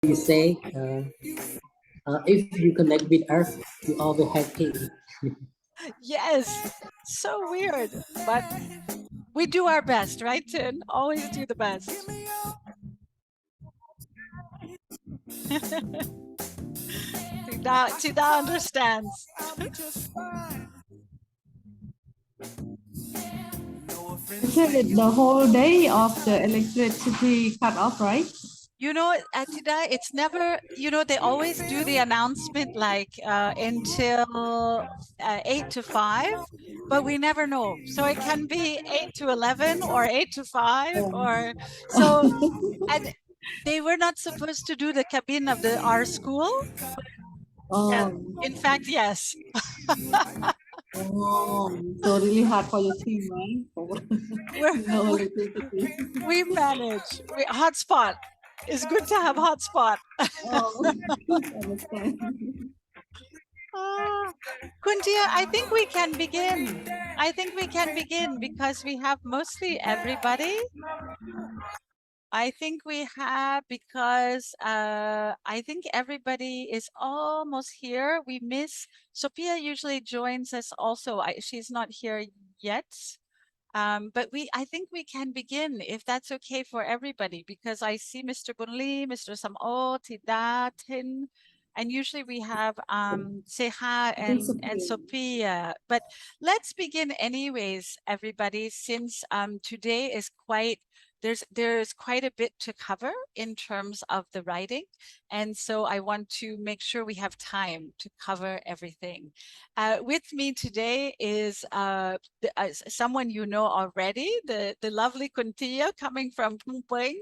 you say, if you connect with us, you always happy. Yes, so weird, but we do our best, right, Tin? Always do the best. Tida understands. The whole day of the electricity cut off, right? You know, Tida, it's never, they always do the announcement like until 8 to 5, but we never know. So it can be 8 to 11 or 8 to 5 or so. And they were not supposed to do the cabin of our school. In fact, yes. So really hard for your team, right? No electricity. We manage. Hotspot. It's good to have hotspot. Understand. Kuntia, I think we can begin. I think we can begin because we have mostly everybody. I think we have because I think everybody is almost here. We miss Sophia usually joins us also. She's not here yet. But I think we can begin if that's okay for everybody because I see Mr. Bunli, Mr. Samo, Tida, Tin, and usually we have Seha and Sophia. But let's begin anyways, everybody, since today is there's quite a bit to cover in terms of the writing. And so I want to make sure we have time to cover everything. With me today is someone you know already, the lovely Kuntia coming from Phnom Penh,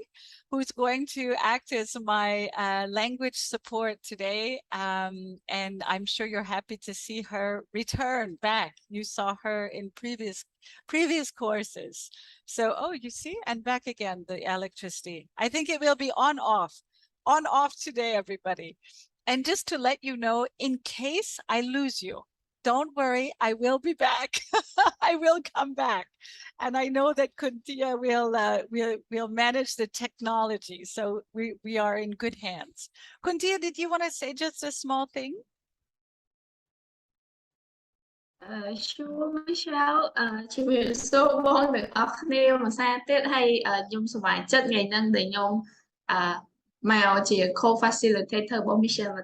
who's going to act as my language support today. And I'm sure you're happy to see her return back. You saw her in previous courses. So, oh, you see, and back again, the electricity. I think it will be on off today, everybody. And just to let you know, in case I lose you, don't worry, I will be back. I will come back. And I know that Kuntia will manage the technology. So we are in good hands. Kuntia, did you want to say just a small thing? Sure, Michelle. ជំរាបសួរបងទាំងអស់គ្នាមួយសារទៀតហើយខ្ញុំសប្បាយចិត្តថ្ងៃហ្នឹងដែលខ្ញុំមកជា co-facilitator របស់ Michelle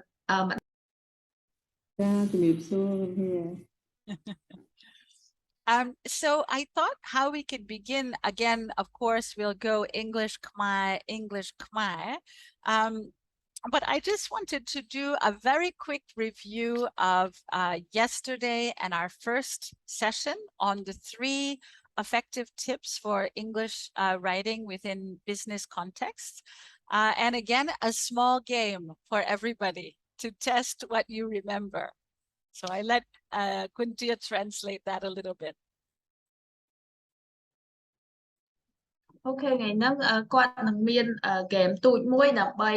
ចាជំរាបសួរhere. So I thought how we could begin again. Of course, we'll go English Khmer. But I just wanted to do a very quick review of yesterday and our first session on the 3 effective tips for English writing within business contexts. And again, a small game for everybody to test what you remember. So I let Kuntia translate that a little bit. អូខេថ្ងៃហ្នឹងគាត់នឹងមាន game ទូចមួយដើម្បី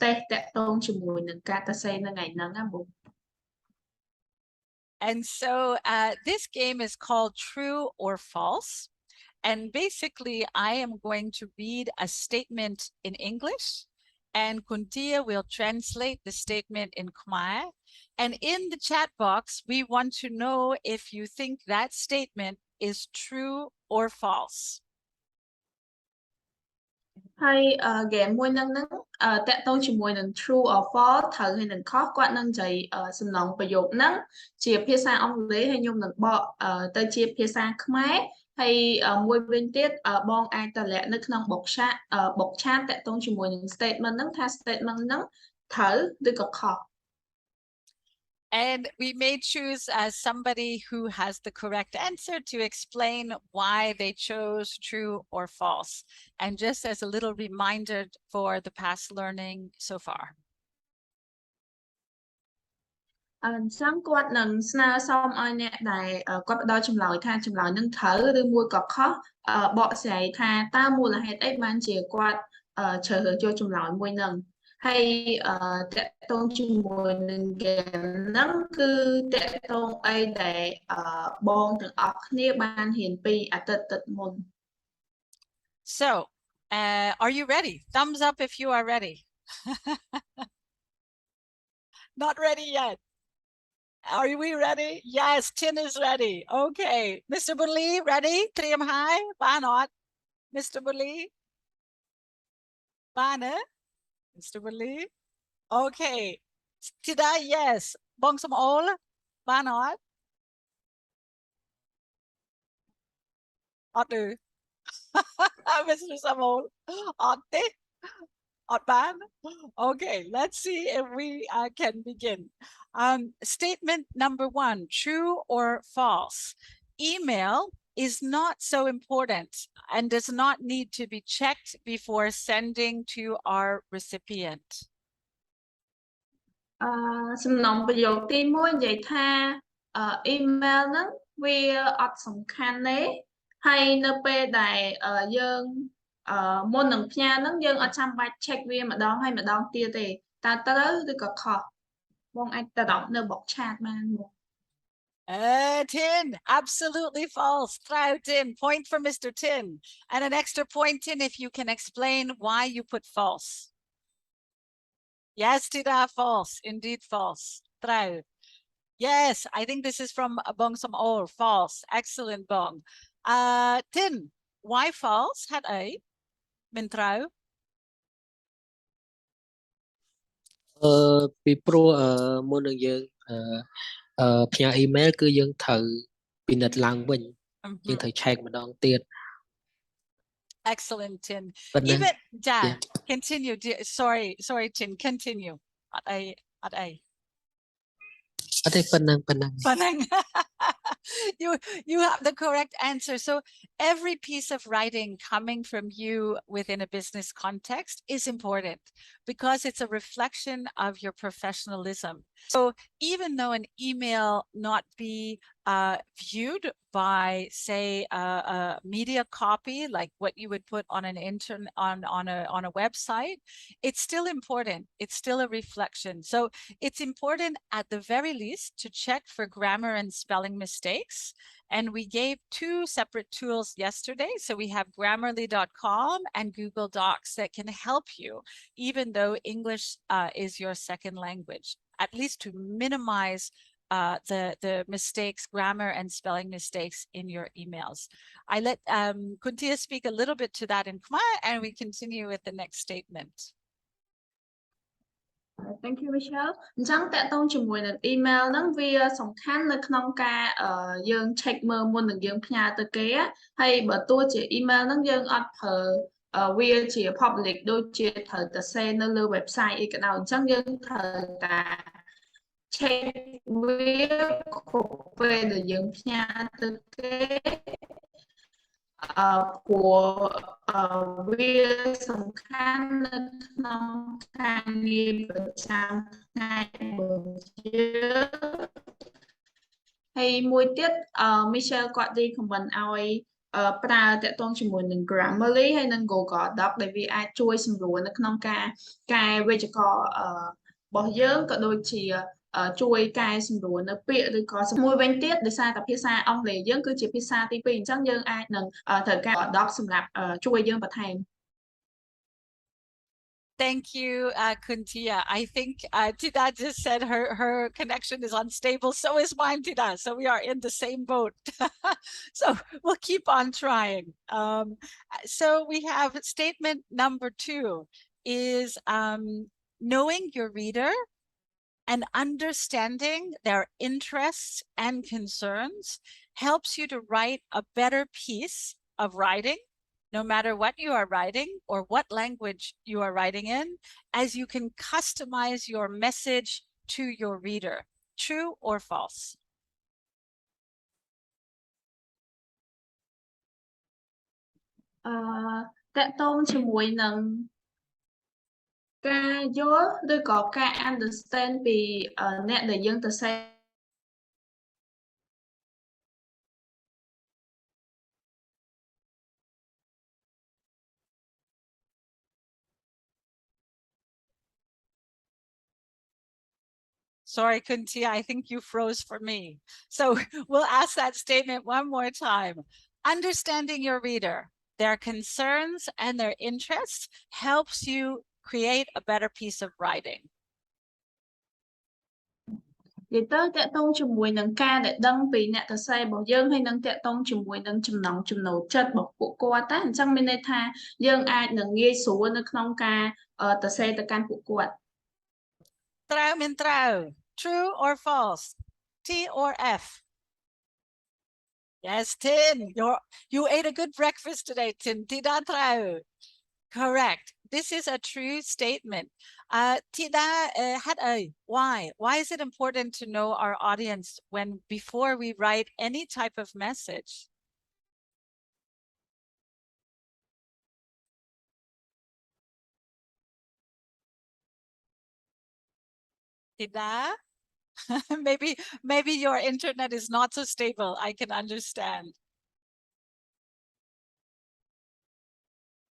តេស្តតាក់ទងជាមួយនឹងការសរសេរនៅថ្ងៃហ្នឹងណាបង And so this game is called True or False. And basically, I am going to read a statement in English, and Kuntia will translate the statement in Khmer. And in the chat box, we want to know if you think that statement is true or false. ហើយ game មួយហ្នឹងតាក់ទងជាមួយនឹង true or false ត្រូវហើយនឹងខុសគាត់នឹងនិយាយសំណងប្រយោគហ្នឹងជាភាសាអង់គ្លេសហើយខ្ញុំនឹងបកទៅជាភាសាខ្មែរហើយមួយវិញទៀតបងអាចតម្លាក់នៅក្នុង box chat តាក់ទងជាមួយនឹង statement ហ្នឹងថា statement ហ្នឹងត្រូវឬក៏ខុស And we may choose somebody who has the correct answer to explain why they chose true or false. And just as a little reminder for the past learning so far. អញ្ចឹងគាត់នឹងស្នើសុំឲ្យអ្នកដែលគាត់ផ្ដល់ចម្លើយថាចម្លើយនឹងត្រូវឬមួយក៏ខុសបកស្រាយថាតើមូលហេតុអីបានជាគាត់ជ្រើសរើសយកចម្លើយមួយហ្នឹងហើយតាក់ទងជាមួយនឹង game ហ្នឹងគឺតាក់ទងអីដែលបងទាំងអស់គ្នាបានរៀនពីអាទិត្យទឹកមុន So, are you ready? Thumbs up if you are ready. Not ready yet. Are we ready? Yes, Tin is ready. Okay. Mr. Burley, ready? Trium high? Ba not. Mr. Burley? Ba ne? Mr. Burley? Okay. Tida, yes. Bong som ol? Ba not. Otter. Mr. Samol. Otte. Otban. Okay, let's see if we can begin. Statement number 1, true or false. Email is not so important and does not need to be checked before sending to our recipient. សំណុំប្រយោគទី1និយាយថា email ហ្នឹងវាអត់សំខាន់ទេហើយនៅពេលដែលយើងមុននឹងផ្ញើហ្នឹងយើងអត់ចាំបាច់ check វាម្ដងហើយម្ដងទៀតទេតើត្រូវឬក៏ខុសបងអាចទៅដកនៅ box chat បានមក Tin, absolutely false. Try Tin, point for Mr. Tin. And an extra point, Tin, if you can explain why you put false. Yes, Tida, false. Indeed, false. Try. Yes, I think this is from Bong Som Ol. False. Excellent, Bong. Tin, why false? Had I? Min try. ពីព្រោះមុននឹងយើងផ្ញើ email គឺយើងត្រូវពិនិត្យឡើងវិញយើងត្រូវ check ម្ដងទៀត Excellent, Tin. Even Dad, continue. Sorry, Tin. Continue. At I. អត់ទេប៉ុណ្ណឹង You have the correct answer. So every piece of writing coming from you within a business context is important because it's a reflection of your professionalism. So even though an email not be viewed by, say, a media copy, like what you would put on an on a website, it's still important. It's still a reflection. So it's important at the very least to check for grammar and spelling mistakes. And we gave 2 separate tools yesterday. So we have Grammarly.com and Google Docs that can help you, even though English is your second language, at least to minimize the mistakes, grammar and spelling mistakes in your emails. I let Kuntia speak a little bit to that in Khmer, and we continue with the next statement. Thank you Michelle អញ្ចឹងតកតងជាមួយនឹង email ហ្នឹងវាសំខាន់នៅក្នុងការយើង check មើលមុននឹងយើងផ្ញើទៅគេហើយបើទោះជា email ហ្នឹងយើងអត់ប្រើវាជា public ដូចជាត្រូវតែ say នៅលើ website អីក៏ដោយអញ្ចឹងយើងត្រូវតែ check វាគ្រប់ពេលដែលយើងផ្ញើទៅគេព្រោះវាសំខាន់នៅក្នុងការងារប្រចាំថ្ងៃរបស់យើងហើយមួយទៀតMichelle គាត់និយាយ comment ឲ្យប្រើតាក់ទងជាមួយនឹង Grammarly ហើយនិង Google Doc ដែលវាអាចជួយសម្រួលនៅក្នុងការកែវេយ្យាករណ៍របស់យើងក៏ដូចជាជួយកែសម្រួលនៅពាក្យឬក៏មួយវិញទៀតដោយសារតែភាសាអង់គ្លេសយើងគឺជាភាសាទី2អញ្ចឹងយើងអាចនឹងត្រូវការ Doc សម្រាប់ជួយយើងបន្ថែម Thank you, Kuntia. I think Tida just said her connection is unstable. So is mine, Tida. So we are in the same boat. So we'll keep on trying. So we have statement number 2 is knowing your reader and understanding their interests and concerns helps you to write a better piece of writing, no matter what you are writing or what language you are writing in, as you can customize your message to your reader. True or false? តកតងជាមួយនឹងការយល់ឬក៏ការ understand ពីអ្នកដែលយើងទៅ say Sorry, Kuntia, I think you froze for me. So we'll ask that statement one more time. Understanding your reader, their concerns and their interests helps you create a better piece of writing. និយាយទៅតកតងជាមួយនឹងការដែលដឹងពីអ្នកសរសេររបស់យើងហើយនឹងតកតងជាមួយនឹងចំណង់ចំណូលចិត្តរបស់ពួកគាត់តែអញ្ចឹងមានន័យថាយើងអាចនឹងងាយស្រួលនៅក្នុងការសរសេរទៅកាន់ពួកគាត់ Trau min trau. True or false? T or F? Yes, Tin. You ate a good breakfast today, Tin. Tida trau. Correct. This is a true statement. Tida had a why? Why is it important to know our audience before we write any type of message? Tida? maybe your internet is not so stable. I can understand.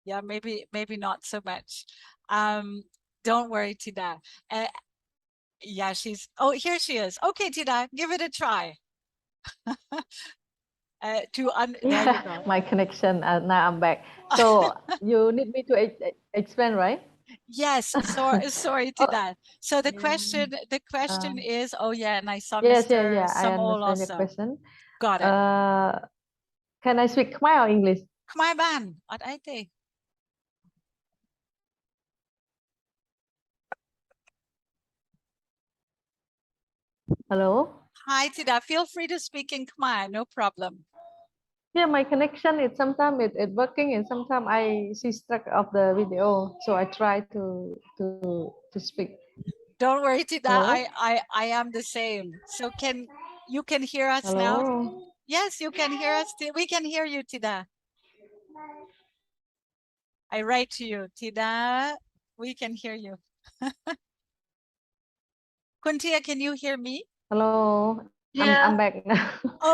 Yeah, maybe not so much. Don't worry, Tida. Yeah, here she is. Okay, Tida, give it a try. There you go. My connection. Now I'm back. So you need me to explain, right? Yes, sorry to that. So the question is, oh yeah, and I saw Yes, Mr. I Samol understand your also. question. Got it. Can I speak Khmer or English? Khmer ban, what I think. Hello. Hi, Tida. Feel free to speak in Khmer, no problem. Yeah, my connection is sometimes it's working and sometimes I see struck of the video, so I try to speak. Don't worry, Tida. Hello? I am the same. So you can hear us Hello. now? Yes, you can hear us. We can hear you, Tida. I write to you, Tida. We can hear you. Kuntia, can you hear me? Hello. Yeah. I'm back now.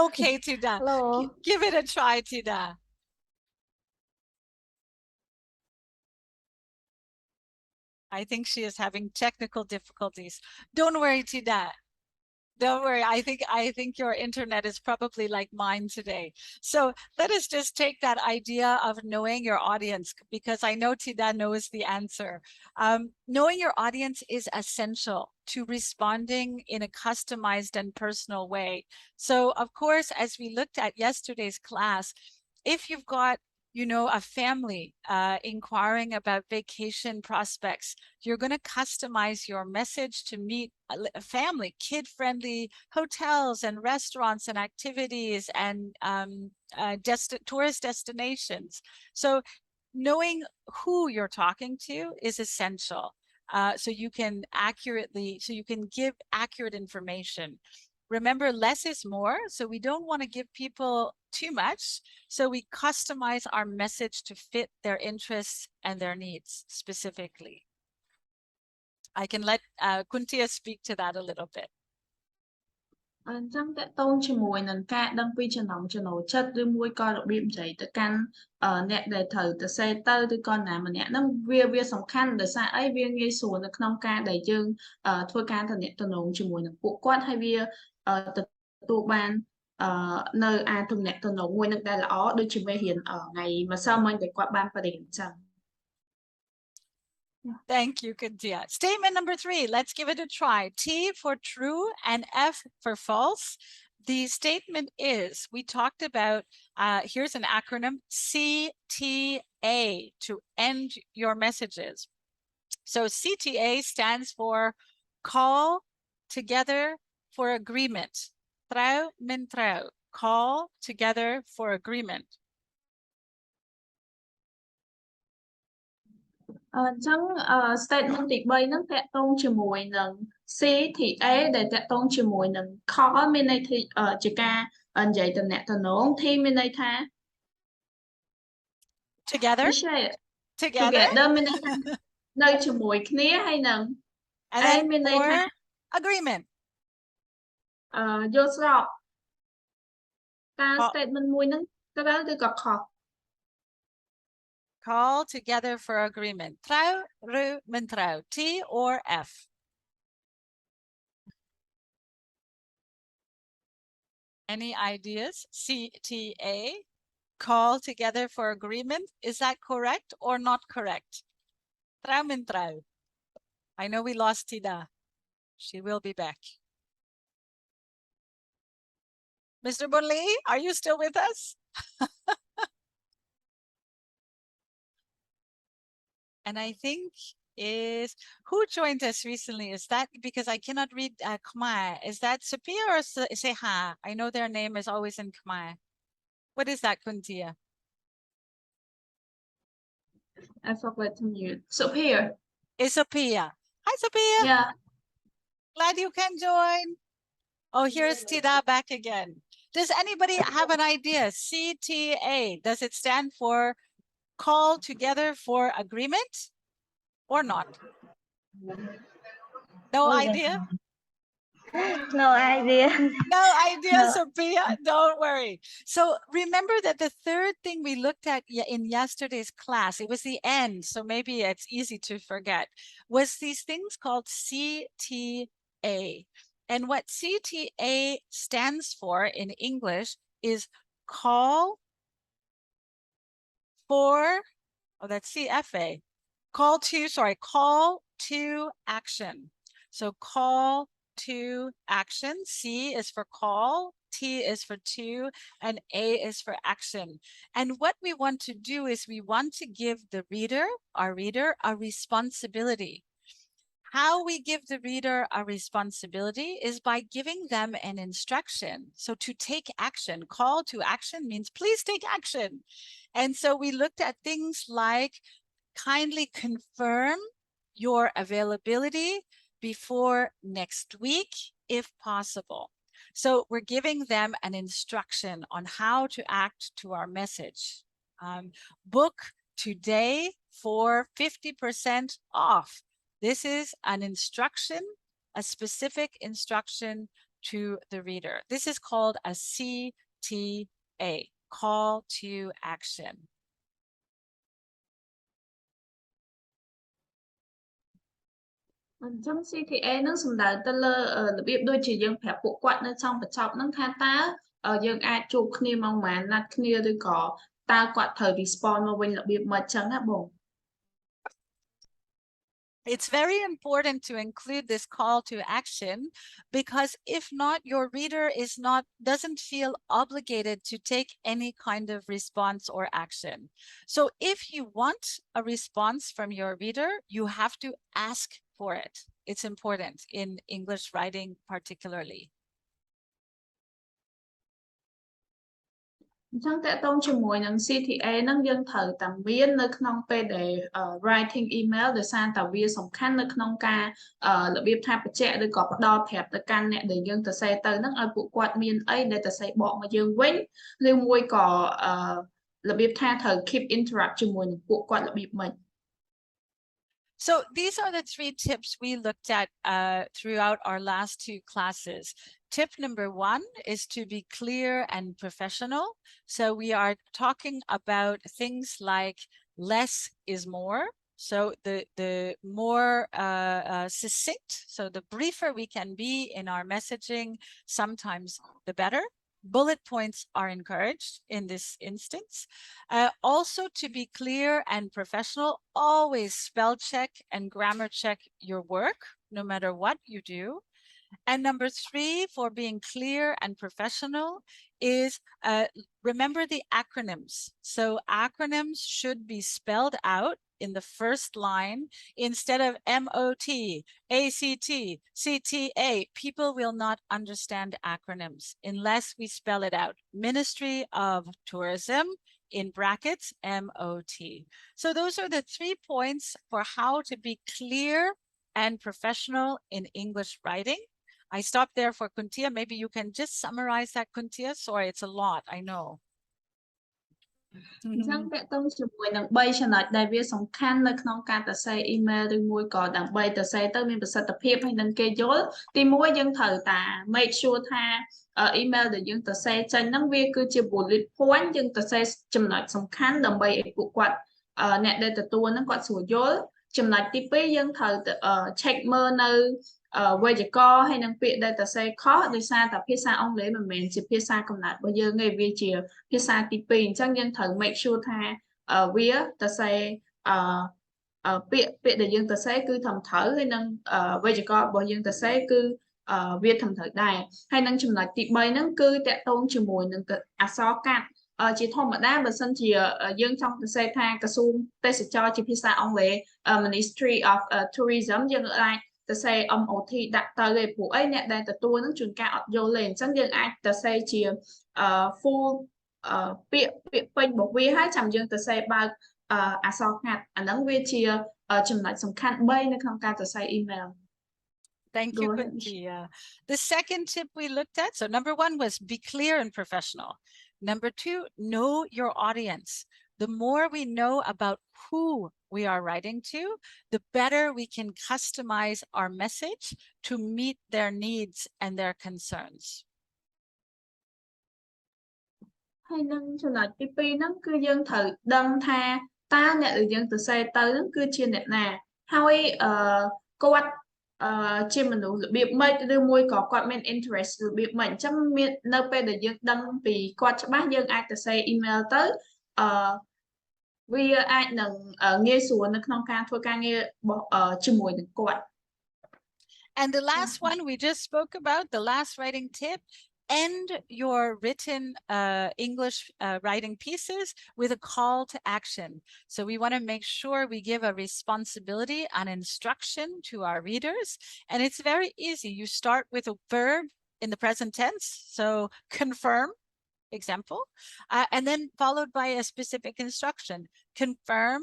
Okay, Tida. Hello. Give it a try, Tida. I think she is having technical difficulties. Don't worry, Tida. Don't worry. I think your internet is probably like mine today. So let us just take that idea of knowing your audience, because I know Tida knows the answer. Knowing your audience is essential to responding in a customized and personal way. So of course, as we looked at yesterday's class, if you've got a family inquiring about vacation prospects, you're going to customize your message to meet a family, kid-friendly hotels and restaurants and activities and tourist destinations. So knowing who you're talking to is essential. So you can give accurate information. Remember, less is more, so we don't want to give people too much. So we customize our message to fit their interests and their needs specifically. I can let Kuntia speak to that a little bit. អញ្ចឹងតកតងជាមួយនឹងការដឹងពីចំណង់ចំណូលចិត្តឬមួយក៏របៀបនិយាយទៅកាន់អ្នកដែលត្រូវទៅសេទៅឬក៏ណាម្នាក់ហ្នឹងវាសំខាន់ដោយសារអីវាងាយស្រួលនៅក្នុងការដែលយើងធ្វើការទំនាក់ទំនងជាមួយនឹងពួកគាត់ហើយវាទទួលបាននៅអាចទំនាក់ទំនងមួយនឹងដែលល្អដូចជាមេរៀនថ្ងៃម្សិលមិញដែលគាត់បានបរៀនអញ្ចឹង Thank you, Kuntia. Statement number 3, let's give it a try. T for true and F for false. The statement is, we talked about, here's an acronym, CTA, to end your messages. So CTA stands for call together for agreement. Trau min trau, call together for agreement. អញ្ចឹង statement ទី3ហ្នឹងតកតងជាមួយនឹង CTA ដែលតកតងជាមួយនឹង call មានន័យថាជាការនិយាយទំនាក់ទំនង T មានន័យថា Together មានន័យថានៅជាមួយគ្នាហើយនឹង and then មានន័យថា agreement យល់ស្របការ statement មួយហ្នឹងត្រូវឬក៏ខុស Call together for agreement. Trau, ru, min trau. T or F? Any ideas? CTA, call together for agreement. Is that correct or not correct? Trao min trao. I know we lost Tida. She will be back. Mr. Bunli, are you still with us? And I think is who joined us recently? Is that because I cannot read Khmer? Is that Sophia or Seha? I know their name is always in Khmer. What is that, Kuntia? I forgot to mute. Sophia. It's Sophia. Hi, Sophia. Yeah. Glad you can join. Oh, here's Tida back again. Does anybody have an idea? CTA, does it stand for Call Together for Agreement or not? No idea? No idea. No idea, No. Sophia. Don't worry. So remember that the third thing we looked at in yesterday's class, it was the end, so maybe it's easy to forget, was these things called CTA. And what CTA stands for in English is call for, oh, that's CFA. Call to action. So call to action. C is for call, T is for to, and A is for action. And what we want to do is we want to give the reader, our reader, a responsibility. How we give the reader a responsibility is by giving them an instruction. So to take action, call to action means please take action. And so we looked at things like kindly confirm your availability before next week, if possible. So we're giving them an instruction on how to act to our message. Book today for 50% off. This is an instruction, a specific instruction to the reader. This is called a CTA, call to action. Trong CTA នឹងសំដៅទៅលើរបៀបដូចជាយើងប្រាប់ពួកគាត់នៅtrongបញ្ចប់ហ្នឹងថាតើយើងអាចជួបគ្នាម៉ោងប៉ុន្មានណាត់គ្នាឬក៏តើគាត់ត្រូវ respond មកវិញរបៀបម៉េចចឹងណាបង It's very important to include this call to action because if not, your reader doesn't feel obligated to take any kind of response or action. So if you want a response from your reader, you have to ask for it. It's important in English writing particularly. អញ្ចឹងតើតងជាមួយនឹង CTA ហ្នឹងយើងត្រូវតែមាននៅក្នុងពេលដែល writing email ដោយសារតែវាសំខាន់នៅក្នុងការរបៀបថាបញ្ជាក់ឬក៏ផ្ដល់ប្រាប់ទៅកាន់អ្នកដែលយើងទៅសេទៅហ្នឹងឲ្យពួកគាត់មានអីដែលទៅសេបកមកយើងវិញឬមួយក៏របៀបថាត្រូវ keep interact ជាមួយនឹងពួកគាត់របៀបម៉េច So these are the 3 tips we looked at throughout our last 2 classes. Tip number 1 is to be clear and professional. So we are talking about things like less is more. So the more succinct, so the briefer we can be in our messaging, sometimes the better. Bullet points are encouraged in this instance. Also to be clear and professional, always spell check and grammar check your work, no matter what you do. And number 3, for being clear and professional is remember the acronyms. So acronyms should be spelled out in the first line instead of MOT, ACT, CTA. People will not understand acronyms unless we spell it out. Ministry of Tourism, in brackets, MOT. So those are the 3 points for how to be clear and professional in English writing. I stopped there for Kuntia. Maybe you can just summarize that, Kuntia. Sorry, it's a lot, I know. អញ្ចឹងតើតងជាមួយនឹង3ចំណុចដែលវាសំខាន់នៅក្នុងការទៅសេ email ឬមួយក៏ដើម្បីទៅសេទៅមានប្រសិទ្ធភាពហើយនឹងគេយល់ទី1យើងត្រូវតា make sure ថា email ដែលយើងទៅសេចេញហ្នឹងវាគឺជា bullet point យើងទៅសេចំណុចសំខាន់ដើម្បីឲ្យពួកគាត់អ្នកដែលទទួលហ្នឹងគាត់ស្រួលយល់ចំណុចទី2យើងត្រូវ check មើលនៅវេយ្យាករណ៍ហើយនឹងពាក្យដែលទៅសេខុសដោយសារតែភាសាអង់គ្លេសមិនមែនជាភាសាកំណើតរបស់យើងទេវាជាភាសាទី2អញ្ចឹងយើងត្រូវ make sure ថាវាទៅសេ ពាក្យដែលយើងទៅសេគឺត្រឹមត្រូវហើយនឹងវេយ្យាករណ៍របស់យើងទៅសេគឺវាត្រឹមត្រូវដែរហើយនឹងចំណុចទី3ហ្នឹងគឺតកតងជាមួយនឹងអក្សរកាត់ជាធម្មតាបើសិនជាយើងចង់ទៅសេថាក្រសួងទេសចរជាភាសាអង់គ្លេស Ministry of Tourism យើងអាចទៅសេ MOT ដាក់ទៅឯព្រោះអីអ្នកដែលទទួលហ្នឹងជួនកាលអត់យល់ទេអញ្ចឹងយើងអាចទៅសេជា full ពាក្យពេញរបស់វាហើយចាំយើងទៅសេបើកអក្សរកាត់អាហ្នឹងវាជាចំណុចសំខាន់3នៅក្នុងការសរសេរ email. Thank you, Kuntia. The second tip we looked at, so number 1 was be clear and professional. Number 2, know your audience. The more we know about who we are writing to, the better we can customize our message to meet their needs and their concerns. ហើយនឹងចំណុចទី2ហ្នឹងគឺយើងត្រូវដឹងថាតើអ្នកដែលយើងទៅសេទៅហ្នឹងគឺជាអ្នកណាហើយគាត់ជាមនុស្សរបៀបម៉េចឬមួយក៏គាត់មាន interest របៀបម៉េចអញ្ចឹងមាននៅពេលដែលយើងដឹងពីគាត់ច្បាស់យើងអាចទៅសេ email ទៅវាអាចនឹងងាយស្រួលនៅក្នុងការធ្វើការងារជាមួយនឹងគាត់ And the last one we just spoke about, the last writing tip, end your written English writing pieces with a call to action. So we want to make sure we give a responsibility, an instruction to our readers. And it's very easy. You start with a verb in the present tense. So confirm, example, and then followed by a specific instruction. Confirm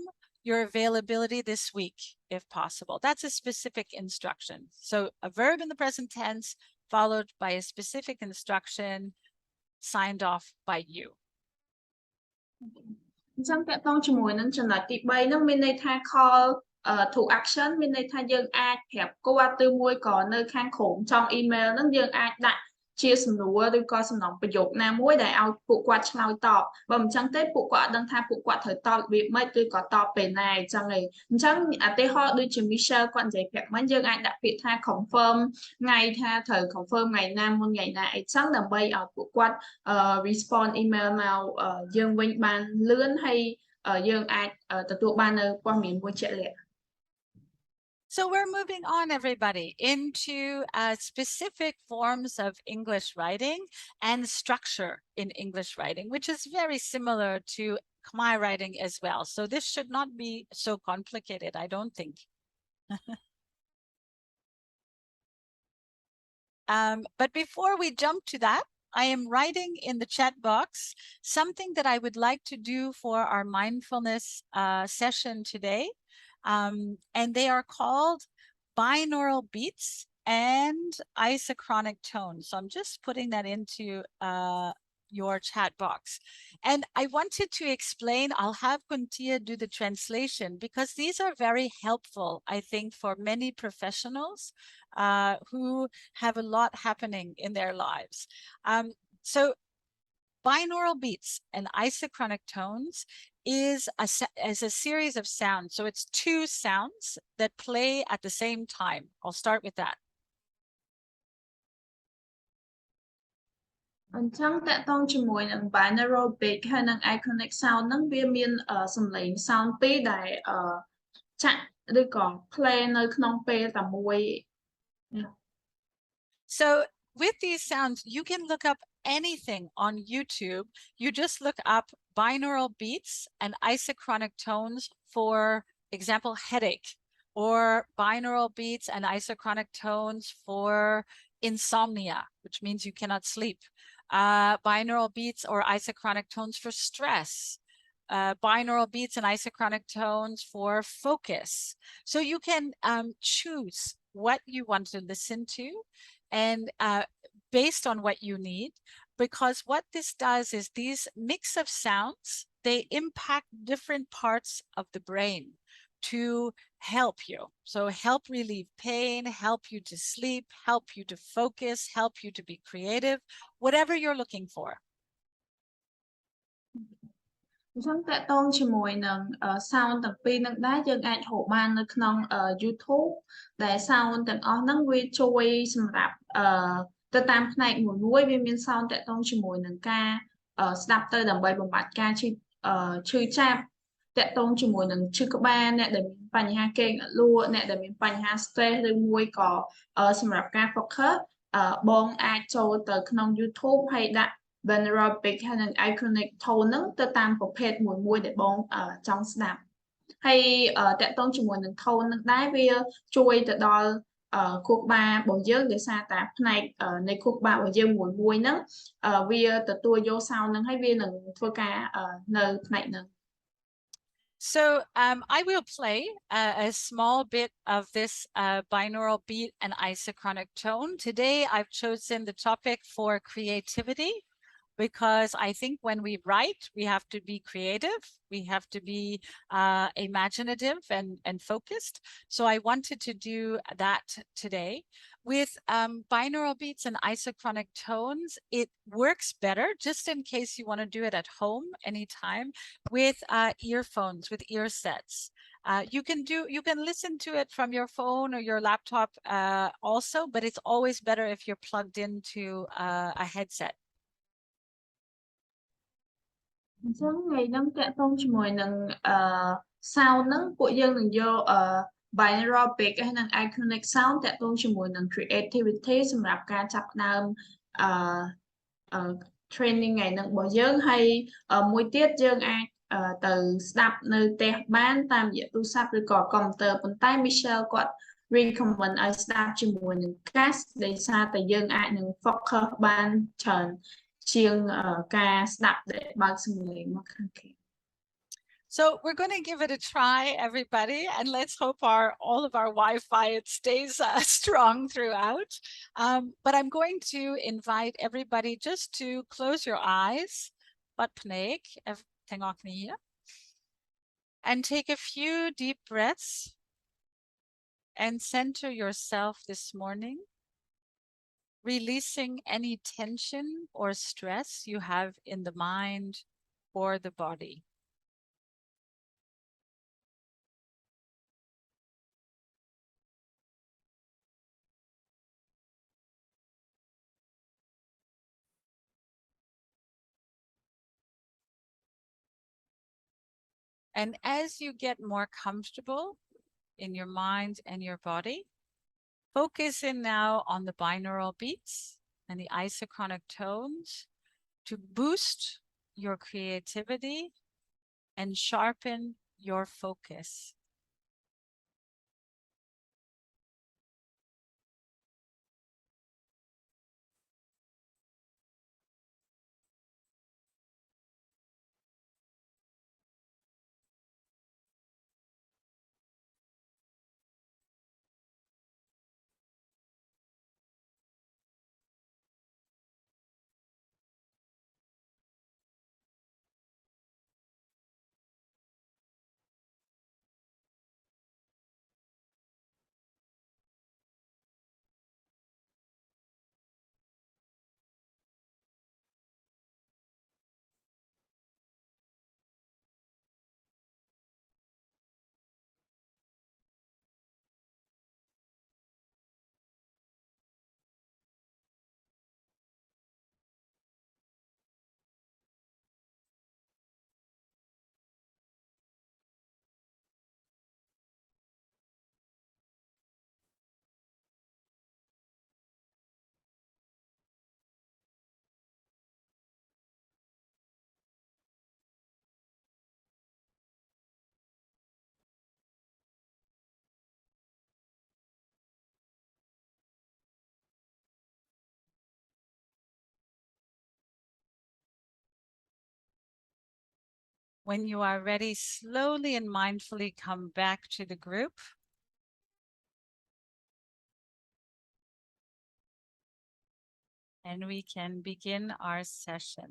your availability this week, if possible. That's a specific instruction. So a verb in the present tense, followed by a specific instruction signed off by you. អញ្ចឹងតកតងជាមួយនឹងចំណុចទី3ហ្នឹងមានន័យថា call to action មានន័យថាយើងអាចប្រាប់គាត់ឬមួយក៏នៅខាងក្រុមtrong email ហ្នឹងយើងអាចដាក់ជាសំណួរឬក៏សំណងប្រយោគណាមួយដែលឲ្យពួកគាត់ឆ្លើយតបបើមិនចឹងទេពួកគាត់អត់ដឹងថាពួកគាត់ត្រូវតបរបៀបម៉េចឬក៏តបពេលណាអញ្ចឹងឯងអញ្ចឹងឧទាហរណ៍ដូចជា Michelle គាត់និយាយប្រាប់មិញយើងអាចដាក់ពាក្យថា confirm ថ្ងៃថាត្រូវ confirm ថ្ងៃណាមុនថ្ងៃណាអីចឹងដើម្បីឲ្យពួកគាត់respond email មកយើងវិញបានលឿនហើយយើងអាចទទួលបាននៅព័ត៌មានមួយជាក់លាក់ So we're moving on, everybody, into specific forms of English writing and structure in English writing, which is very similar to Khmer writing as well. So this should not be so complicated, I don't think. But before we jump to that, I am writing in the chat box something that I would like to do for our mindfulness session today. And they are called binaural beats and isochronic tones. So I'm just putting that into your chat box. And I wanted to explain, I'll have Kuntia do the translation because these are very helpful, I think, for many professionals who have a lot happening in their lives. So binaural beats and isochronic tones is a series of sounds. So it's 2 sounds that play at the same time. I'll start with that. អញ្ចឹងតកតងជាមួយនឹង binaural beat ហើយនឹង iconic sound ហ្នឹងវាមានសំឡេង sound 2ដែលចាក់ឬក៏ play នៅក្នុងពេលតែមួយ So with these sounds, you can look up anything on YouTube. You just look up binaural beats and isochronic tones, for example, headache, or binaural beats and isochronic tones for insomnia, which means you cannot sleep. Binaural beats or isochronic tones for stress. Binaural beats and isochronic tones for focus. So you can choose what you want to listen to and based on what you need, because what this does is these mix of sounds, they impact different parts of the brain to help you. So help relieve pain, help you to sleep, help you to focus, help you to be creative, whatever you're looking for. អញ្ចឹងតកតងជាមួយនឹង sound ទាំងពីរនឹងដែរយើងអាចរកបាននៅក្នុង YouTube ដែល sound ទាំងអស់ហ្នឹងវាជួយសម្រាប់ទៅតាមផ្នែកមួយវាមាន sound តកតងជាមួយនឹងការស្ដាប់ទៅដើម្បីបំបត្តិការឈឺចាប់តកតងជាមួយនឹងឈឺក្បាលអ្នកដែលមាន បញ្ហាគេងអត់លក់អ្នកដែលមានបញ្ហា stress ឬមួយក៏សម្រាប់ការ focus បងអាចចូលទៅក្នុង YouTube ហើយដាក់ binaural beat ហើយនិង iconic tone ហ្នឹងទៅតាមប្រភេទមួយដែលបងចង់ស្ដាប់ហើយតកតងជាមួយនឹង tone ហ្នឹងដែរវាជួយទៅដល់ខួរក្បាលរបស់យើងដោយសារតែផ្នែកនៃខួរក្បាលរបស់យើងមួយហ្នឹងវាទទួលយក sound ហ្នឹងហើយវានឹងធ្វើការនៅផ្នែកហ្នឹង So I will play a small bit of this binaural beat and isochronic tone. Today I've chosen the topic for creativity because I think when we write, we have to be creative, we have to be imaginative and focused. So I wanted to do that today. With binaural beats and isochronic tones, it works better, just in case you want to do it at home anytime, with earphones, with ear sets. You can listen to it from your phone or your laptop also, but it's always better if you're plugged into a headset. អញ្ចឹងថ្ងៃហ្នឹងតកតងជាមួយនឹងsound ហ្នឹងពួកយើងនឹងយកbinaural beat ហើយនិង iconic sound តកតងជាមួយនឹង creativity សម្រាប់ការចាប់ផ្ដើមtraining ថ្ងៃហ្នឹងរបស់យើងហើយមួយទៀតយើងអាចទៅស្ដាប់នៅផ្ទះបានតាមរយៈទូរស័ព្ទឬក៏ computer ប៉ុន្តែ Michelle គាត់ recommend ឲ្យស្ដាប់ជាមួយនឹង cast ដោយសារតែយើងអាចនឹង focus បានច្រើនជាងការស្ដាប់ដែលបើកសំឡេងមកខាងគេ So we're going to give it a try, everybody, and let's hope all of our Wi-Fi stays strong throughout. But I'm going to invite everybody just to close your eyes, and take a few deep breaths and center yourself this morning, releasing any tension or stress you have in the mind or the body. And as you get more comfortable in your mind and your body, focus in now on the binaural beats and the isochronic tones to boost your creativity and sharpen your focus. When you are ready, slowly and mindfully come back to the group. And we can begin our session.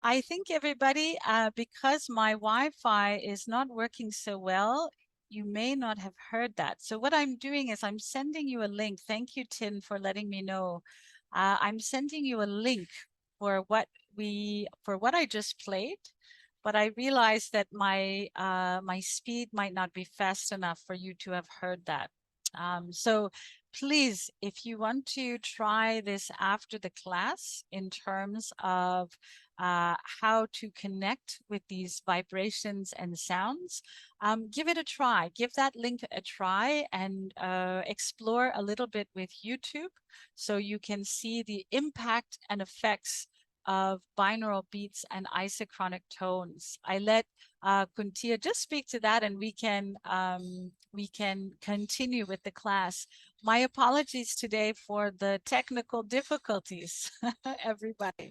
I think everybody, because my Wi-Fi is not working so well, you may not have heard that. So what I'm doing is I'm sending you a link. Thank you, Tin, for letting me know. I'm sending you a link for what I just played, but I realized that my my speed might not be fast enough for you to have heard that. So please, if you want to try this after the class in terms of how to connect with these vibrations and sounds, give it a try. Give that link a try and explore a little bit with YouTube so you can see the impact and effects of binaural beats and isochronic tones. I let Kuntia just speak to that, and we can continue with the class. My apologies today for the technical difficulties, everybody.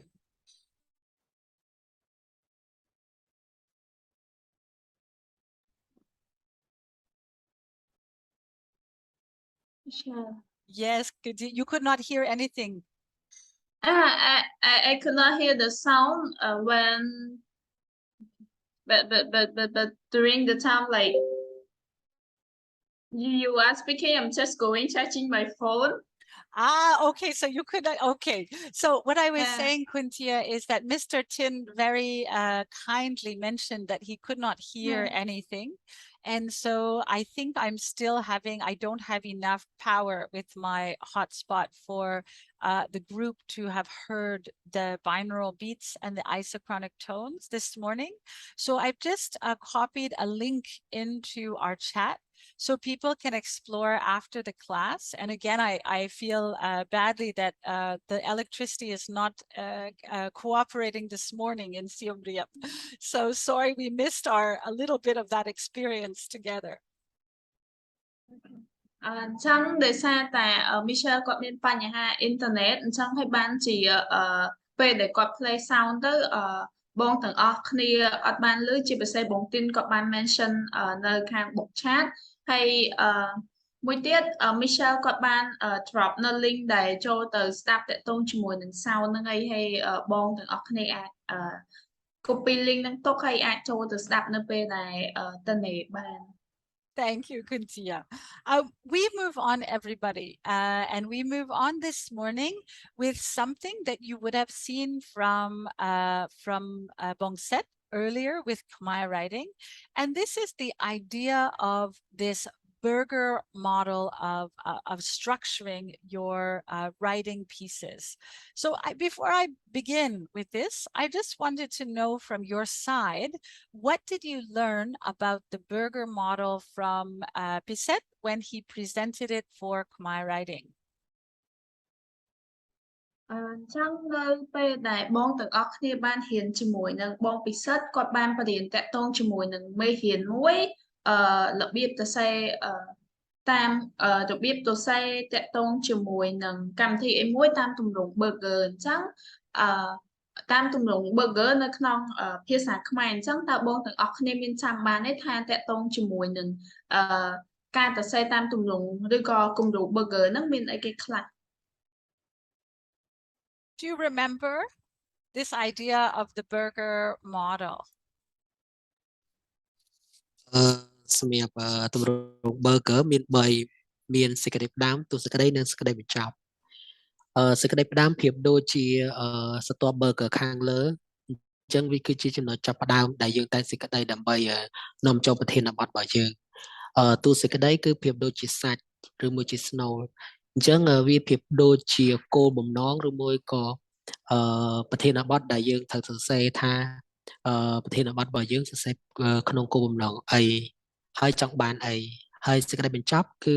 Sure. Yes, you could not hear anything. I could not hear the sound when but during the time like you are speaking, I'm just going charging my phone. Okay, so you could, okay. So what I was Yeah. saying, Kuntia, is that Mr. Tin very kindly mentioned that he could not hear Yeah. anything. And so I think I'm still I don't have enough power with my hotspot for the group to have heard the binaural beats and the isochronic tones this morning. So I've just copied a link into our chat so people can explore after the class. And again, I feel badly that the electricity is not cooperating this morning in Siem Reap. So sorry we missed a little bit of that experience together. ចឹងដោយសារតែ Michelle គាត់មានបញ្ហាអ៊ីនធឺណិតអញ្ចឹងហើយបានជាពេលដែលគាត់ play sound ទៅបងទាំងអស់គ្នាអត់បានឮជាពិសេសបងទីនគាត់បាន mention នៅខាង book chat ហើយមួយទៀត Michelle គាត់បាន drop នៅ link ដែលចូលទៅស្ដាប់តាក់ទងជាមួយនឹង sound ហ្នឹងហើយបងទាំងអស់គ្នាអាច copy link ហ្នឹងទុកហើយអាចចូលទៅស្ដាប់នៅពេលដែលទិន្នបាន Thank you, Kuntia. We move on, everybody, and we move on this morning with something that you would have seen from Bongset earlier with Khmer writing, and this is the idea of this burger model of structuring your writing pieces. So before I begin with this, I just wanted to know from your side, what did you learn about the burger model from Piset when he presented it for Khmer writing? អញ្ចឹងនៅពេលដែលបងទាំងអស់គ្នាបានរៀនជាមួយនឹងបងពិសិដ្ឋគាត់បានបរៀនតាក់ទងជាមួយនឹងមេរៀនមួយរបៀបសរសេរតាមរបៀបសរសេរតាក់ទងជាមួយនឹងកម្មវិធីអីមួយតាមទម្រង់ burger អញ្ចឹងតាមទម្រង់ burger នៅក្នុងភាសាខ្មែរអញ្ចឹងតើបងទាំងអស់គ្នាមានចាំបានទេថាតាក់ទងជាមួយនឹងការសរសេរតាមទម្រង់ឬក៏គំរូ burger ហ្នឹងមានអីគេខ្លះ Do you remember this idea of the burger model? សម្រាប់ទម្រង់ burger មាន3មានសេចក្តីផ្ដើមទូសេចក្តីនិងសេចក្តីបញ្ចប់សេចក្តីផ្ដើមប្រៀបដូចជាសន្ទាប់ burger ខាងលើអញ្ចឹងវាគឺជាចំណុចចាប់ផ្ដើមដែលយើងតែសេចក្តីដើម្បីនាំចូលប្រធានបទរបស់យើងទូសេចក្តីគឺប្រៀបដូចជាសាច់ឬមួយជាស្នូលអញ្ចឹងវាប្រៀបដូចជាគោលបំណងឬមួយក៏ប្រធានបទដែលយើងត្រូវសរសេរថាប្រធានបទរបស់យើងសរសេរក្នុងគោលបំណងអីហើយចង់បានអីហើយសេចក្តីបញ្ចប់គឺ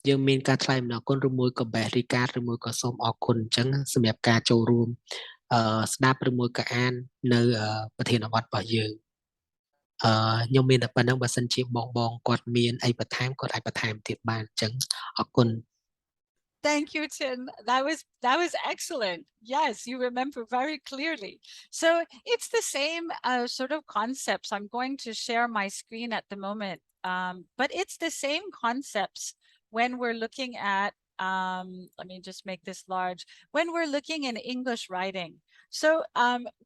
យើងមានការថ្លែងអំណរគុណឬមួយក៏ best regard ឬមួយក៏សូមអរគុណអញ្ចឹងសម្រាប់ការចូលរួមស្ដាប់ឬមួយក៏អាននៅប្រធានបទរបស់យើងខ្ញុំមានតែប៉ុណ្្នឹងបើសិនជាបងគាត់មានអីបន្ថែមគាត់អាចបន្ថែមទៀតបានអញ្ចឹងអរគុណ Thank you, Tin. That was excellent. Yes, you remember very clearly. So it's the same sort of concepts. I'm going to share my screen at the moment, but it's the same concepts when we're looking at, let me just make this large, when we're looking in English writing. So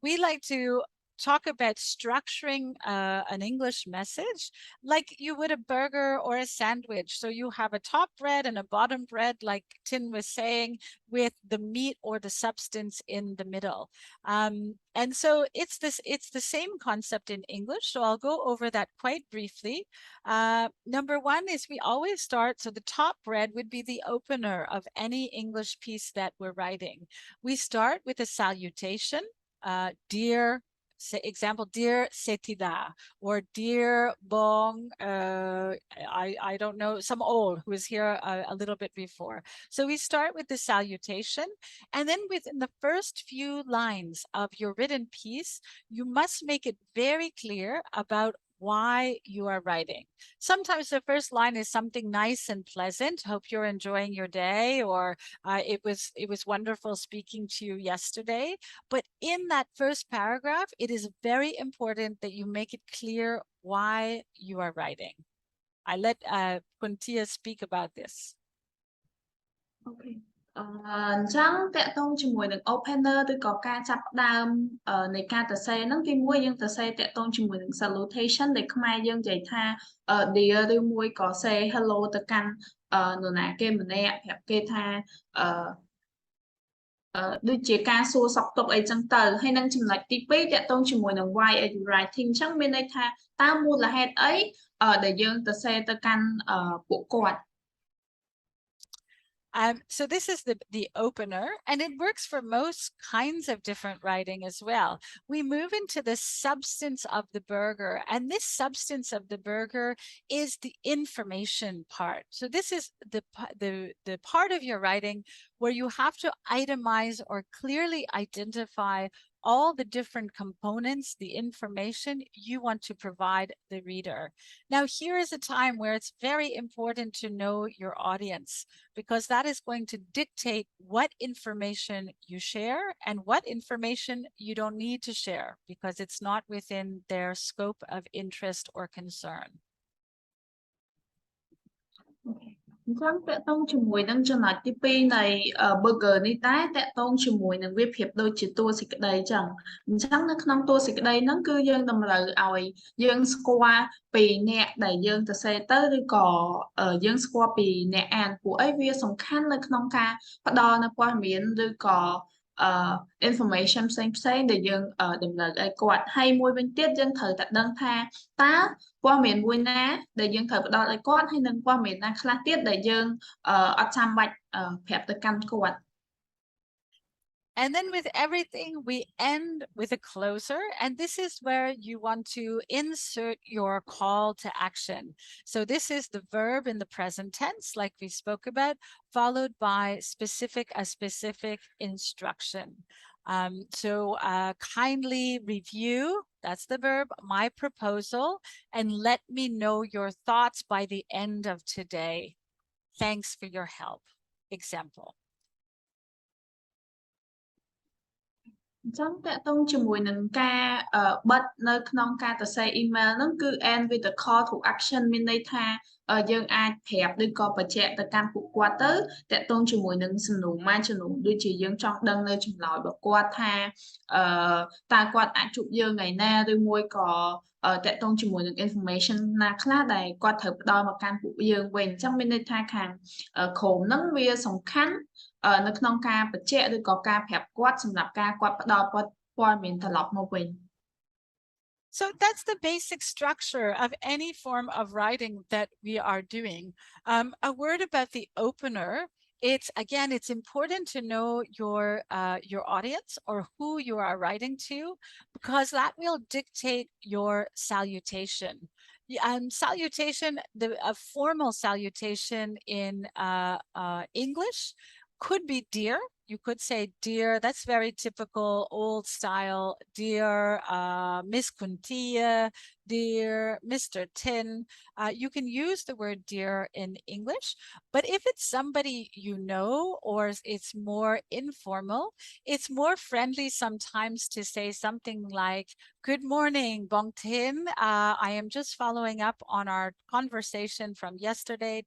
we like to talk about structuring an English message like you would a burger or a sandwich. So you have a top bread and a bottom bread, like Tin was saying, with the meat or the substance in the middle. And so it's the same concept in English. So I'll go over that quite briefly. Number one is we always start, so the top bread would be the opener of any English piece that we're writing. We start with a salutation. dear, say example, dear Setida, or dear Bong, I don't know, some old who was here a little bit before. So we start with the salutation, and then within the first few lines of your written piece, you must make it very clear about why you are writing. Sometimes the first line is something nice and pleasant. Hope you're enjoying your day, or it was wonderful speaking to you yesterday. But in that first paragraph, it is very important that you make it clear why you are writing. I let Puntia speak about this. Okay. អញ្ចឹងតកតងជាមួយនឹង opener ឬក៏ការចាប់ផ្ដើមនៃការសរសេរហ្នឹងទីមួយយើងសរសេរតកតងជាមួយនឹង salutation ដែលខ្មែរយើងនិយាយថា dear ឬមួយក៏ say hello ទៅកាន់នរណាគេម្នាក់ប្រាប់គេថាដូចជាការសួរសុខទុក្ខអីចឹងទៅហើយនឹងចំណុចទី2តកតងជាមួយនឹង why are you writing អញ្ចឹងមានន័យថាតើមូលហេតុអីដែលយើងសរសេរទៅកាន់ពួកគាត់ So this is the opener, and it works for most kinds of different writing as well. We move into the substance of the burger, and this substance of the burger is the information part. So this is the part of your writing where you have to itemize or clearly identify all the different components, the information you want to provide the reader. Now, here is a time where it's very important to know your audience, because that is going to dictate what information you share and what information you don't need to share because it's not within their scope of interest or concern. Okay. អញ្ចឹងតកតងជាមួយនឹងចំណុចទី2នៃ burger នេះតែតកតងជាមួយនឹងវាប្រៀបដូចជាតួសេចក្តីចឹងអញ្ចឹងនៅក្នុងតួសេចក្តីហ្នឹងគឺយើងតម្រូវឲ្យយើងស្គាល់ពីអ្នកដែលយើងសរសេរទៅឬក៏យើងស្គាល់ពីអ្នកអានពួកអីវាសំខាន់នៅក្នុងការផ្ដល់នូវព័ត៌មានឬក៏ information ផ្សេងដែលយើងតម្រូវឲ្យគាត់ហើយមួយវិញទៀតយើងត្រូវតែដឹងថាតើព័ត៌មានមួយណាដែលយើងត្រូវផ្ដល់ឲ្យគាត់ហើយនឹងព័ត៌មានណាខ្លះទៀតដែលយើងអត់ចាំបាច់ប្រាប់ទៅកាន់គាត់ And then with everything, we end with a closer. And this is where you want to insert your call to action. So this is the verb in the present tense, like we spoke about, followed by a specific instruction. So kindly review, that's the verb, my proposal, and let me know your thoughts by the end of today. Thanks for your help. Example. អញ្ចឹងតកតងជាមួយនឹងការបិទនៅក្នុងការសរសេរ email ហ្នឹងគឺ end with the call to action មានន័យថាយើងអាចប្រាប់ឬក៏បញ្ជាក់ទៅកាន់ពួកគាត់ទៅតកតងជាមួយនឹងសំណួរមួយចំនួនដូចជាយើងចង់ដឹងនៅចម្លើយរបស់គាត់ថាតើគាត់អាចជួបយើងថ្ងៃណាឬមួយក៏តកតងជាមួយនឹង information ណាខ្លះដែលគាត់ត្រូវផ្ដល់មកកាន់ពួកយើងវិញអញ្ចឹងមានន័យថាខាងក្រុមហ្នឹងវាសំខាន់នៅក្នុងការបញ្ជាក់ឬក៏ការប្រាប់គាត់សម្រាប់ការគាត់ផ្ដល់ព័ត៌មានត្រឡប់មកវិញ So that's the basic structure of any form of writing that we are doing. A word about the opener. It's important to know your audience or who you are writing to, because that will dictate your salutation. Salutation, a formal salutation in English could be dear. You could say, dear, that's very typical old style, dear Miss Kuntia, dear Mr. Tin. You can use the word dear in English, but if it's somebody you know or it's more informal, it's more friendly sometimes to say something like, good morning, Bong Tin. I am just following up on our conversation from yesterday.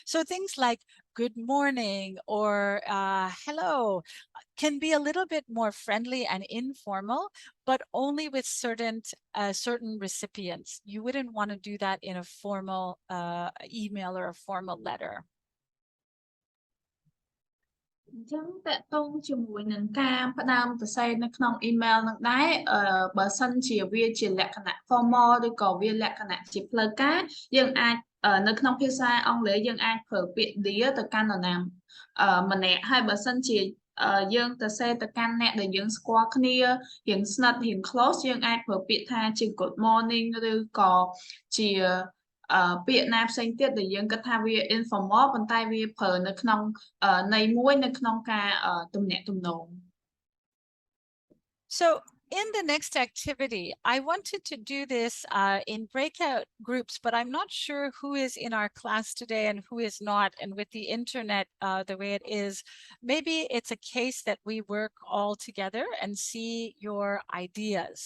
So things like good morning or hello can be a little bit more friendly and informal, but only with certain recipients. You wouldn't want to do that in a formal email or a formal letter. អញ្ចឹងតកតងជាមួយនឹងការផ្ដើមសរសេរនៅក្នុង email នឹងដែរបើសិនជាវាជាលក្ខណៈ formal ឬក៏វាលក្ខណៈជាផ្លូវការយើងអាចនៅក្នុងភាសាអង់គ្លេសយើងអាចប្រើពាក្យ dear ទៅកាន់នរណាម្នាក់ហើយបើសិនជា យើងទៅ share ទៅកាន់អ្នកដែលយើងស្គាល់គ្នារៀងស្និទ្ធរៀង close យើងអាចប្រើពាក្យថាជា good morning ឬក៏ជាពាក្យណាផ្សេងទៀតដែលយើងគិតថាវា informal ប៉ុន្តែវាប្រើនៅក្នុងន័យមួយនៅក្នុងការទំនាក់ទំនង So in the next activity, I wanted to do this in breakout groups, but I'm not sure who is in our class today and who is not. And with the internet the way it is, maybe it's a case that we work all together and see your ideas.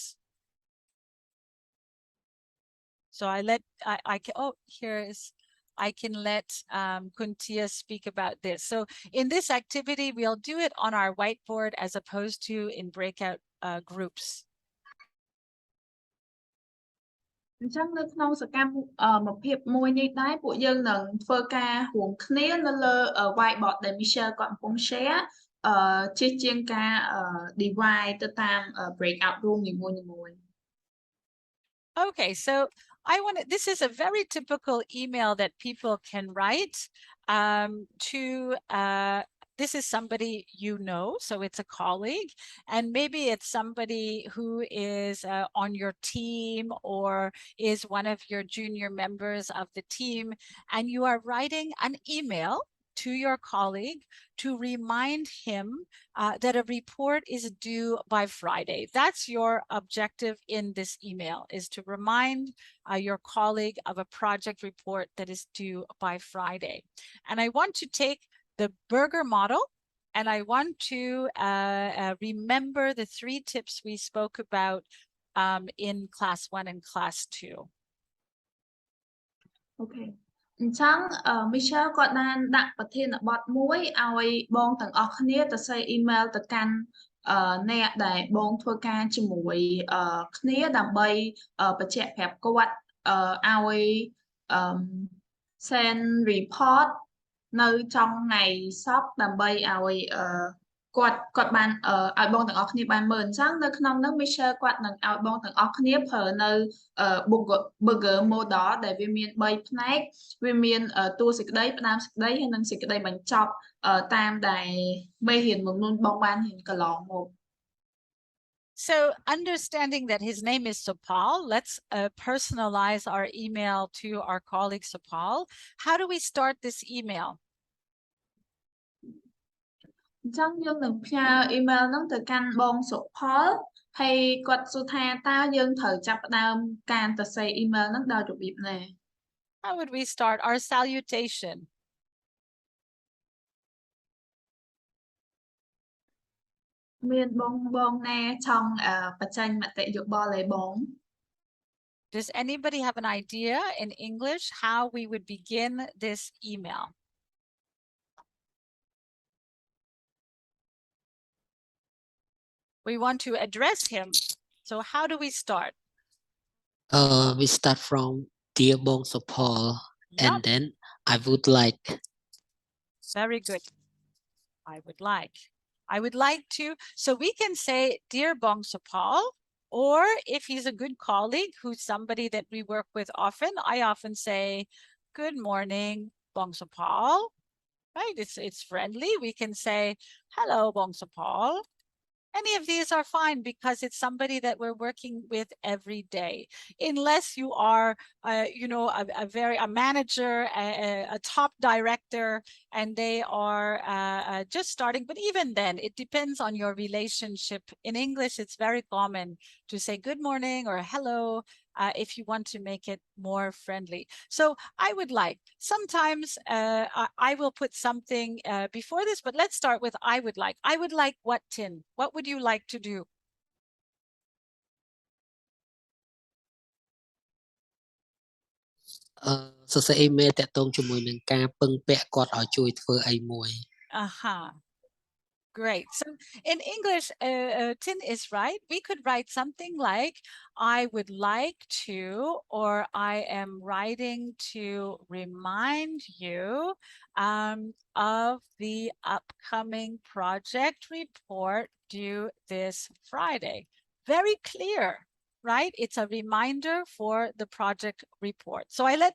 So I can let Kuntia speak about this. So in this activity, we'll do it on our whiteboard as opposed to in breakout groups. អញ្ចឹងនៅក្នុងសកម្មភាពមួយនេះដែរពួកយើងនឹងធ្វើការរួមគ្នានៅលើ whiteboard ដែល Michelle គាត់កំពុង share ជាជាងការ divide ទៅតាម breakout room នីមួយៗ Okay, so this is a very typical email that people can write to this is somebody you know, so it's a colleague, and maybe it's somebody who is on your team or is one of your junior members of the team, and you are writing an email to your colleague to remind him that a report is due by Friday. That's your objective in this email, is to remind your colleague of a project report that is due by Friday. And I want to take the Burger model, and I want to remember the 3 tips we spoke about in class 1 and class 2. Okay. អញ្ចឹង Michelle គាត់បានដាក់ប្រធានបទមួយឲ្យបងទាំងអស់គ្នាទៅ say email ទៅកាន់អ្នកដែលបងធ្វើការជាមួយគ្នាដើម្បីបញ្ជាក់ប្រាប់គាត់ឲ្យ send report នៅtrong ngày sắp ដើម្បីឲ្យគាត់បានឲ្យបងទាំងអស់គ្នាបានមើលអញ្ចឹងនៅក្នុងនោះ Michelle គាត់នឹងឲ្យបងទាំងអស់គ្នាប្រើនៅ Burger model ដែលវាមាន 3 ផ្នែកវាមានតួសេចក្តីផ្ដើមសេចក្តីហើយនិងសេចក្តីបញ្ចប់តាមដែលមេរៀនមុនបងបានរៀនកន្លងមក So understanding that his name is Supal, let's personalize our email to our colleague Supal. How do we start this email? អញ្ចឹងយើងនឹងផ្ញើ email ហ្នឹងទៅកាន់បងសុផលហើយគាត់សួរថាតើយើងត្រូវចាប់ផ្ដើមការទៅ say email ហ្នឹងដោយរបៀបណា How would we start our salutation? មានបងណាចង់បញ្ចេញមតិយោបល់ឲ្យបង Does anybody have an idea in English how we would begin this email? We want to address him. So how do we start? We start from dear Bong Sopal, and Yup. then I would like. Very good. I would like to. So we can say, dear Bong Sopal, or if he's a good colleague who's somebody that we work with often, I often say, good morning, Bong Sopal. Right? It's friendly. We can say, hello, Bong Sopal. Any of these are fine because it's somebody that we're working with every day, unless you are, a manager, a top director, and they are just starting. But even then, it depends on your relationship. In English, it's very common to say good morning or hello if you want to make it more friendly. So I would like, sometimes I will put something before this, but let's start with I would like. I would like what, Tin? What would you like to do? Sơ email តាក់ទងជាមួយនឹងការពឹងពាក់គាត់ឲ្យជួយធ្វើអីមួយ Great. So in English, Tin is right. We could write something like, I would like to, or I am writing to remind you of the upcoming project report due this Friday. Very clear, right? It's a reminder for the project report. So I let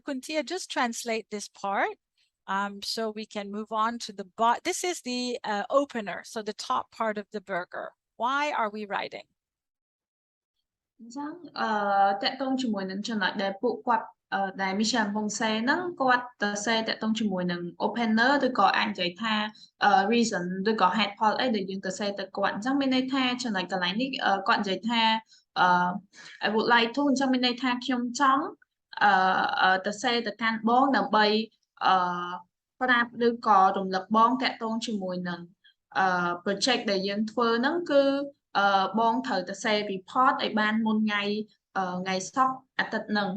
Kuntia just translate this part. So we can move on to the this is the opener, so the top part of the burger. Why are we writing? អញ្ចឹងតកតងជាមួយនឹងចំណុចដែលពួកគាត់ដែល Michelle កំពុងសេហ្នឹងគាត់ទៅសេតកតងជាមួយនឹង opener ឬក៏អាចនិយាយថា reason ឬក៏ headផលអីដែលយើងទៅសេទៅគាត់អញ្ចឹងមានន័យថាចំណុចកន្លែងនេះគាត់និយាយថា I would like to អញ្ចឹងមានន័យថាខ្ញុំចង់ទៅសេទៅកាន់បងដើម្បីប្រាប់ឬក៏រំលឹកបងតកតងជាមួយនឹង project ដែលយើងធ្វើហ្នឹងគឺបងត្រូវទៅ save report ឲ្យបានមុនថ្ងៃសុក្រអាទិត្យហ្នឹង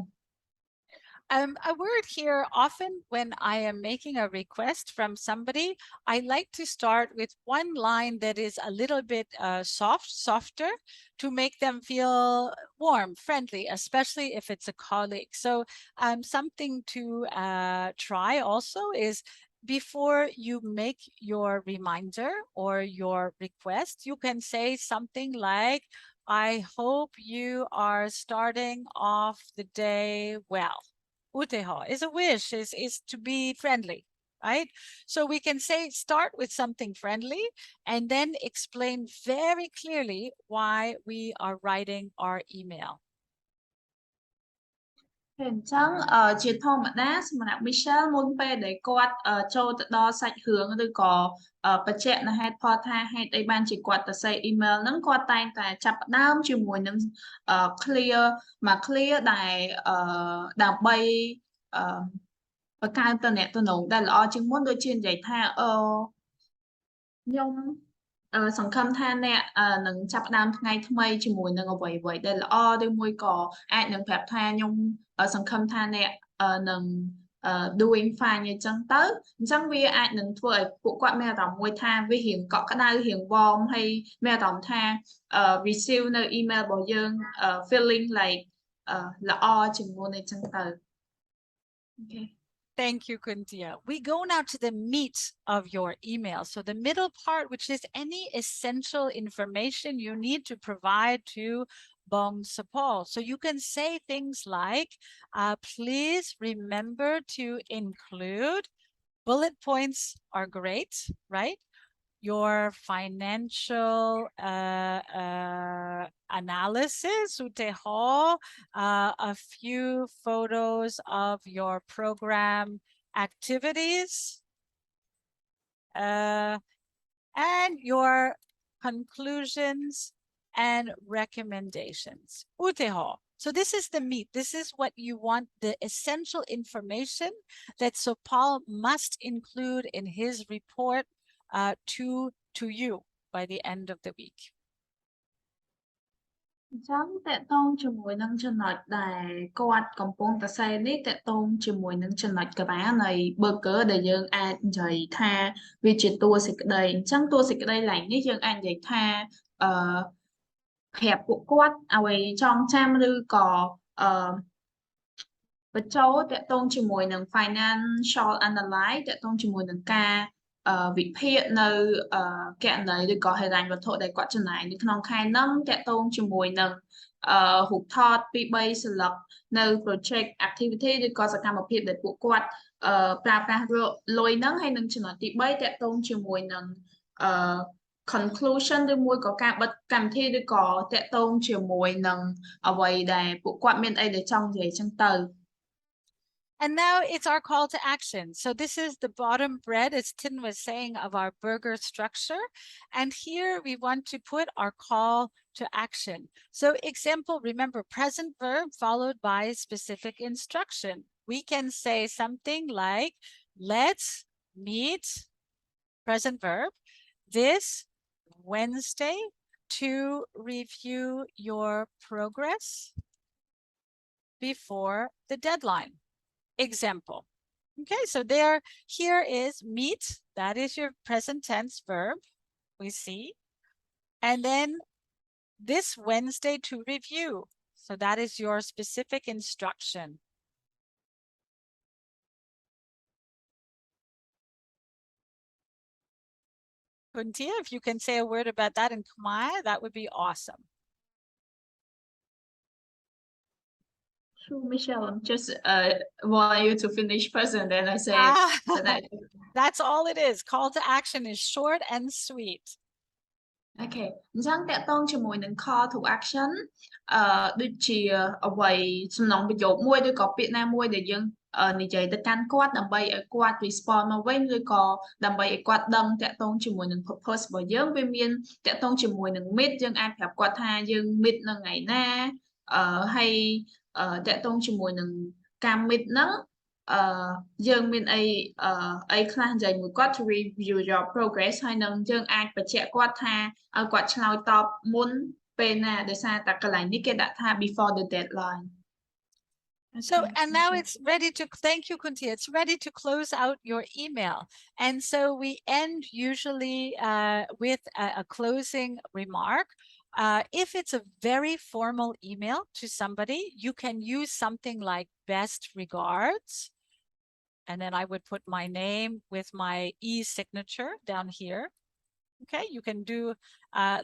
A word here, often when I am making a request from somebody, I like to start with one line that is a little bit softer to make them feel warm, friendly, especially if it's a colleague. So something to try also is before you make your reminder or your request, you can say something like, I hope you are starting off the day well. Uteho is a wish, is to be friendly, right? So we can say, start with something friendly and then explain very clearly why we are writing our email. អញ្ចឹងជាធម្មតាសម្រាប់ Michelle មុនពេលដែលគាត់ចូលទៅដល់សាច់រឿងឬក៏បញ្ជាក់នៅហេតុផលថាហេតុអីបានជាគាត់ទៅសេ email ហ្នឹងគាត់តែងតែចាប់ផ្ដើមជាមួយនឹង clear មក clear ដែលដើម្បីបង្កើនតំណែងដែលល្អជាងមុនដូចជានិយាយថាខ្ញុំសង្ឃឹមថាអ្នកនឹងចាប់ផ្ដើមថ្ងៃថ្មីជាមួយនឹងអ្វីៗដែលល្អឬមួយក៏អាចនឹងប្រាប់ថាខ្ញុំសង្ឃឹមថាអ្នកនឹង doing fine អញ្ចឹងទៅអញ្ចឹងវាអាចនឹងធ្វើឲ្យពួកគាត់មានអារម្មណ៍មួយថាវារៀងកក់ក្ដៅរៀង warm ហើយមានអារម្មណ៍ថា receive នៅ email របស់យើង feeling like ល្អជាងមុនអញ្ចឹងទៅ Okay. Thank you, Kuntia. We go now to the meat of your email. So the middle part, which is any essential information you need to provide to Bong Sapol. So you can say things like, please remember to include, bullet points are great, right? Your financial analysis, a few photos of your program activities, and your conclusions and recommendations. So this is the meat. This is what you want, the essential information that Sopal must include in his report to you by the end of the week. អញ្ចឹងតកតងជាមួយនឹងចំណុចដែលគាត់កំពុងតែសេនេះតកតងជាមួយនឹងចំណុចកណ្ដាលនៃ burger ដែលយើងអាចនិយាយថាវាជាតួសេចក្តីអញ្ចឹងតួសេចក្តីឡើងនេះយើងអាចនិយាយថាប្រាប់ពួកគាត់អ្វីចងចាំឬក៏បញ្ចូលតកតងជាមួយនឹង financial analysis តកតងជាមួយនឹងការវិភាគនៅគណនីឬក៏ហិរញ្ញវត្ថុដែលគាត់ចំណាយនៅក្នុងខែហ្នឹងតកតងជាមួយនឹងរូបថត 2-3 ស្លឹកនៅ project activity ឬក៏សកម្មភាពដែលពួកគាត់ប្រើប្រាស់លុយហ្នឹងហើយនឹងចំណុចទី3តកតងជាមួយនឹង conclusion ឬមួយក៏ការបិទកម្មវិធីឬក៏តកតងជាមួយនឹងអ្វីដែលពួកគាត់មានអីដែលចង់និយាយចឹងទៅ And now it's our call to action. So this is the bottom bread, as Tin was saying, of our burger structure. And here we want to put our call to action. So example, remember, present verb followed by specific instruction. We can say something like, let's meet, present verb, this Wednesday to review your progress before the deadline. Example. Okay, so here is meet, that is your present tense verb, we see. And then this Wednesday to review. So that is your specific instruction. Kuntia, if you can say a word about that in Khmer, that would be awesome. True, Michelle. Just want you to finish first, and then I say Ah, that I. that's all it is. Call to action is short and sweet. អូខេអញ្ចឹងតកតងជាមួយនឹង call to action ដូចជាអ្វីសំណងប្រយោគមួយឬក៏ពាក្យណាមួយដែលយើងនិយាយទៅកាន់គាត់ដើម្បីឲ្យគាត់ respond មកវិញឬក៏ដើម្បីឲ្យគាត់ដឹងតកតងជាមួយនឹង purpose របស់យើងវាមានតកតងជាមួយនឹង meet យើងអាចប្រាប់គាត់ថាយើង meet នៅថ្ងៃណាហើយតកតងជាមួយនឹងការ meet ហ្នឹងយើងមានអីខ្លះនិយាយមួយគាត់ to review your progress ហើយនឹងយើងអាចបញ្ជាក់គាត់ថាឲ្យគាត់ឆ្លើយតបមុនពេលណាដោយសារតែកន្លែងនេះគេដាក់ថា before the deadline. So, Okay, and now Michelle. it's ready to, thank you, Kunti. It's ready to close out your email. And so we end usually with a closing remark. If it's a very formal email to somebody, you can use something like best regards. And then I would put my name with my e-signature down here. Okay, you can do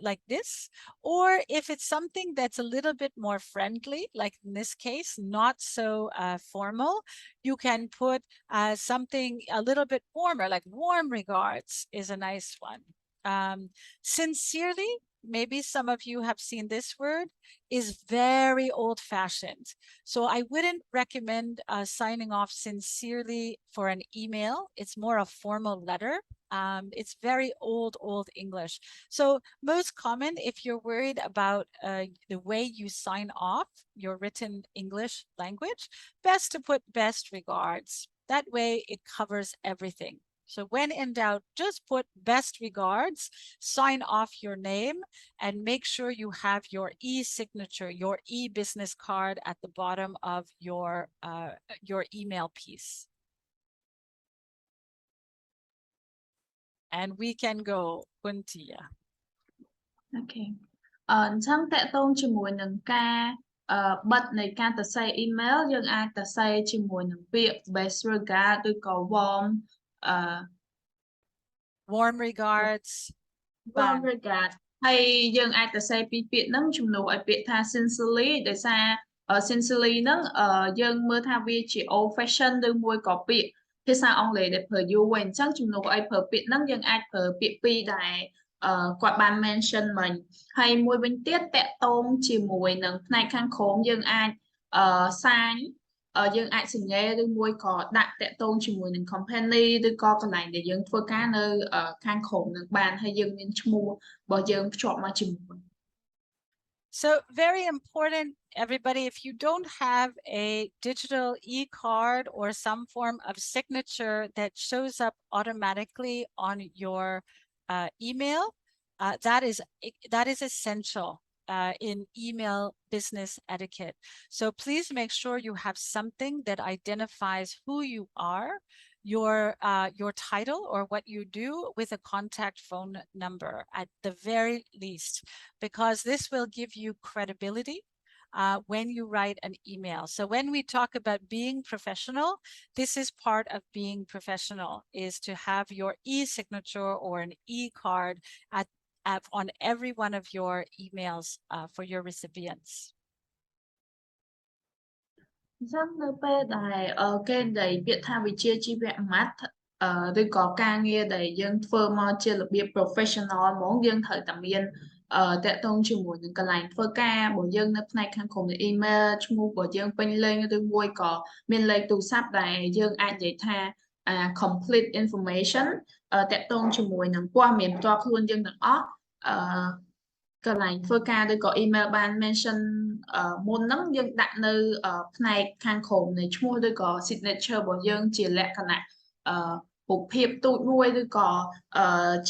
like this. Or if it's something that's a little bit more friendly, like in this case, not so formal, you can put something a little bit warmer, like warm regards is a nice one. Sincerely, maybe some of you have seen this word, is very old-fashioned. So I wouldn't recommend signing off sincerely for an email. It's more a formal letter. It's very old English. So most common, if you're worried about the way you sign off your written English language, best to put best regards. That way it covers everything. So when in doubt, just put best regards, sign off your name, and make sure you have your e-signature, your e-business card at the bottom of your email piece. And we can go, Kunti. អូខេអញ្ចឹងតកតងជាមួយនឹងការបិទនៃការសរសេរ email យើងអាចសរសេរជាមួយនឹងពាក្យ best regard ឬក៏ warm regards. warm regard ហើយយើងអាចសរសេរពីពាក្យហ្នឹងជំនួសឲ្យពាក្យថា sincerely ដោយសារ sincerely ហ្នឹងយើងមើលថាវាជា old fashion ឬមួយក៏ពាក្យភាសាអង់គ្លេសដែលប្រើយូរហើយអញ្ចឹងជំនួសឲ្យប្រើពាក្យហ្នឹងយើងអាចប្រើពាក្យពីរដែលគាត់បាន mention មិញហើយមួយវិញទៀតតកតងជាមួយនឹងផ្នែកខាងក្រោមយើងអាចសាញយើងអាចសញ្ញេឬមួយក៏ដាក់តកតងជាមួយនឹង company ឬក៏កន្លែងដែលយើងធ្វើការនៅខាងក្រោមនឹងបានហើយយើងមានឈ្មោះរបស់យើងភ្ជាប់មកជាមួយ So very important, everybody, if you don't have a digital e-card or some form of signature that shows up automatically on your email, that is essential in email business etiquette. So please make sure you have something that identifies who you are, your title or what you do with a contact phone number at the very least, because this will give you credibility when you write an email. So when we talk about being professional, this is part of being professional, is to have your e-signature or an e-card on every one of your emails for your recipients. អញ្ចឹងនៅពេលដែលគេនិយាយពាក្យថាវិជ្ជាជីវៈម៉ាត់ឬក៏ការងារដែលយើងធ្វើមកជារបៀប professional ហ្មងយើងត្រូវតែមានតកតងជាមួយនឹងកន្លែងធ្វើការរបស់យើងនៅផ្នែកខាងក្រោម email ឈ្មោះរបស់យើងពេញលេញឬមួយក៏មានលេខទូរស័ព្ទដែលយើងអាចនិយាយថា complete information តកតងជាមួយនឹងព័ត៌មានផ្ទាល់ខ្លួនយើងទាំងអស់កន្លែងធ្វើការឬក៏ email បាន mention មុនហ្នឹងយើងដាក់នៅផ្នែកខាងក្រោមនៃឈ្មោះឬក៏ signature របស់យើងជាលក្ខណៈរូបភាពទូចមួយឬក៏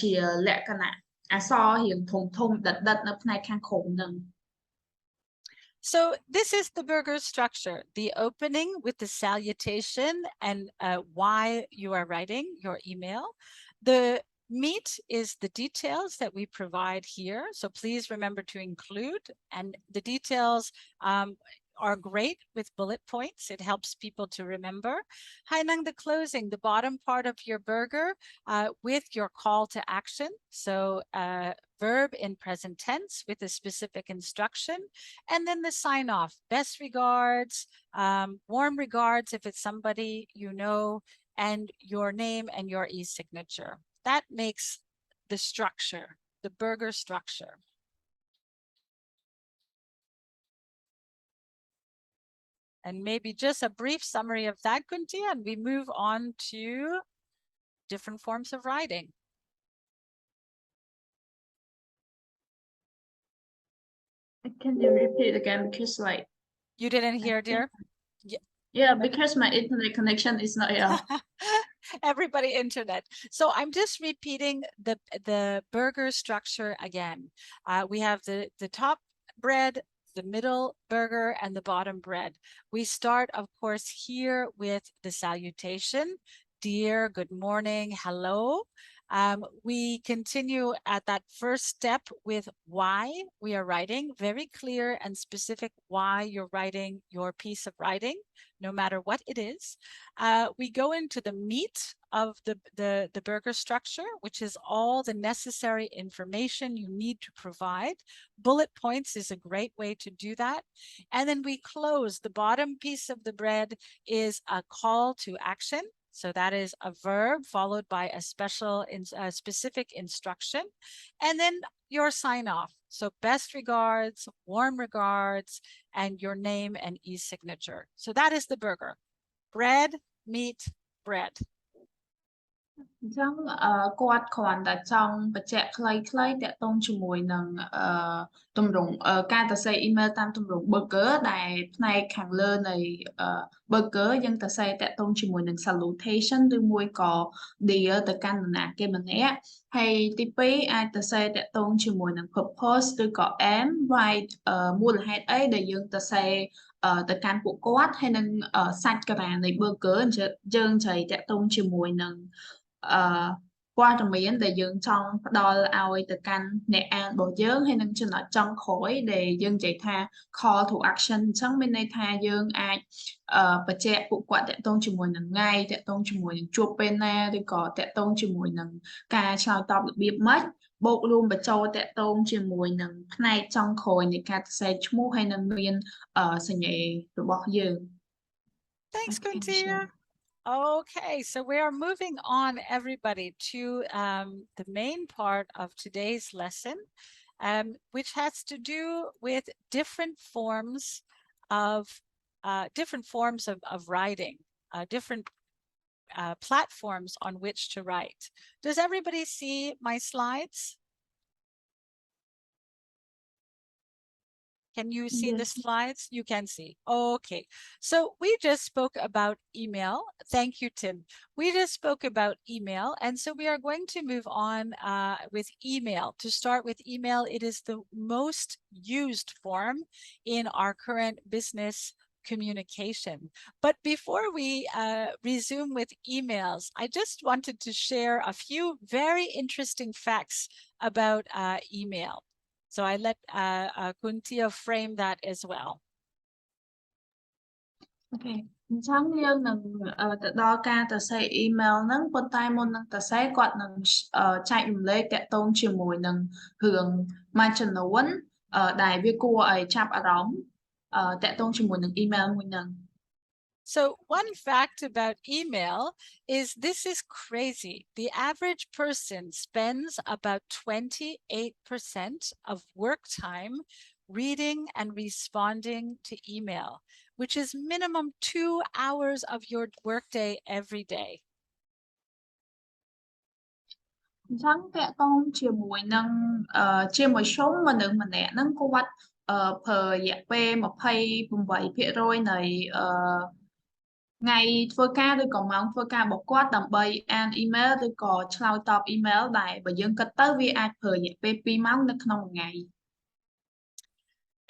ជាលក្ខណៈអក្សររៀងធំៗដិតនៅផ្នែកខាងក្រោមហ្នឹង So this is the burger structure, the opening with the salutation and why you are writing your email. The meat is the details that we provide here. So please remember to include, and the details are great with bullet points. It helps people to remember. Hainang, the closing, the bottom part of your burger with your call to action. So verb in present tense with a specific instruction. And then the sign off, best regards, warm regards if it's somebody you know, and your name and your e-signature. That makes the structure, the burger structure. And maybe just a brief summary of that, Kunti, and we move on to different forms of writing. Can you repeat again, because like You didn't hear, dear? yeah, because my internet connection is not here. Everybody internet. So I'm just repeating the burger structure again. We have the top bread, the middle burger, and the bottom bread. We start, of course, here with the salutation. Dear, good morning, hello. We continue at that first step with why we are writing, very clear and specific why you're writing your piece of writing, no matter what it is. We go into the meat of the burger structure, which is all the necessary information you need to provide. Bullet points is a great way to do that. And then we close. The bottom piece of the bread is a call to action. So that is a verb followed by a specific instruction, and then your sign off. So best regards, warm regards, and your name and e-signature. So that is the burger. Bread, meat, bread. អញ្ចឹងគាត់គ្រាន់តែចង់បញ្ជាក់ខ្លីៗតាក់ទងជាមួយនឹងទម្រង់ការសរសេរ email តាមទម្រង់ burger ដែលផ្នែកខាងលើនៃ burger យើងសរសេរតាក់ទងជាមួយនឹង salutation ឬមួយក៏ dear ទៅកាន់នរណាគេម្នាក់ហើយទី2អាចសរសេរតាក់ទងជាមួយនឹង purpose ឬក៏ aim why មូលហេតុអីដែលយើងសរសេរទៅកាន់ពួកគាត់ហើយនឹងសាច់ក្រានៃ burger យើងត្រូវតាក់ទងជាមួយនឹងព័ត៌មានដែលយើងចង់ផ្ដល់ឲ្យទៅកាន់អ្នកអានរបស់យើងហើយនឹងចំណុចចុងក្រោយដែលយើងនិយាយថា call to action អញ្ចឹងមានន័យថាយើងអាចបញ្ជាក់ពួកគាត់តាក់ទងជាមួយនឹងថ្ងៃតាក់ទងជាមួយនឹងជួបពេលណាឬក៏តាក់ទងជាមួយនឹងការឆ្លើយតបរបៀបម៉េចបូករួមបញ្ចូលតាក់ទងជាមួយនឹងផ្នែកចុងក្រោយនៃការសរសេរឈ្មោះហើយនឹងមានសញ្ញារបស់យើង Thanks, Kuntia. Okay, so we are moving on, everybody, to the main part of today's lesson, which has to do with different forms of writing, different platforms on which to write. Does everybody see my slides? Can you see the slides? You can see. Okay. So we just spoke about email. Thank you, Tim. We just spoke about email. And so we are going to move on with email. To start with email, it is the most used form in our current business communication. But before we resume with emails, I just wanted to share a few very interesting facts about email. So I let Kuntia frame that as well. Okay. អញ្ចឹងយើងនឹងទៅដល់ការសរសេរ email ហ្នឹងប៉ុន្តែមុននឹងសរសេរគាត់នឹងចែករំលែកតាក់ទងជាមួយនឹងរឿងមួយចំនួនដែលវាគួរឲ្យចាប់អារម្មណ៍តាក់ទងជាមួយនឹង email មួយហ្នឹង So one fact about email is this is crazy. The average person spends about 28% of work time reading and responding to email, which is minimum 2 hours of your workday every day. អញ្ចឹងតាក់ទងជាមួយនឹងជាមួយជុំមនុស្សម្នាក់ហ្នឹងគាត់ប្រើរយៈពេល 28% នៃថ្ងៃធ្វើការឬក៏ម៉ោងធ្វើការរបស់គាត់ដើម្បីអាន email ឬក៏ឆ្លើយតប email ដែលបើយើងគិតទៅវាអាចប្រើរយៈពេល 2 ម៉ោងនៅក្នុងមួយថ្ងៃ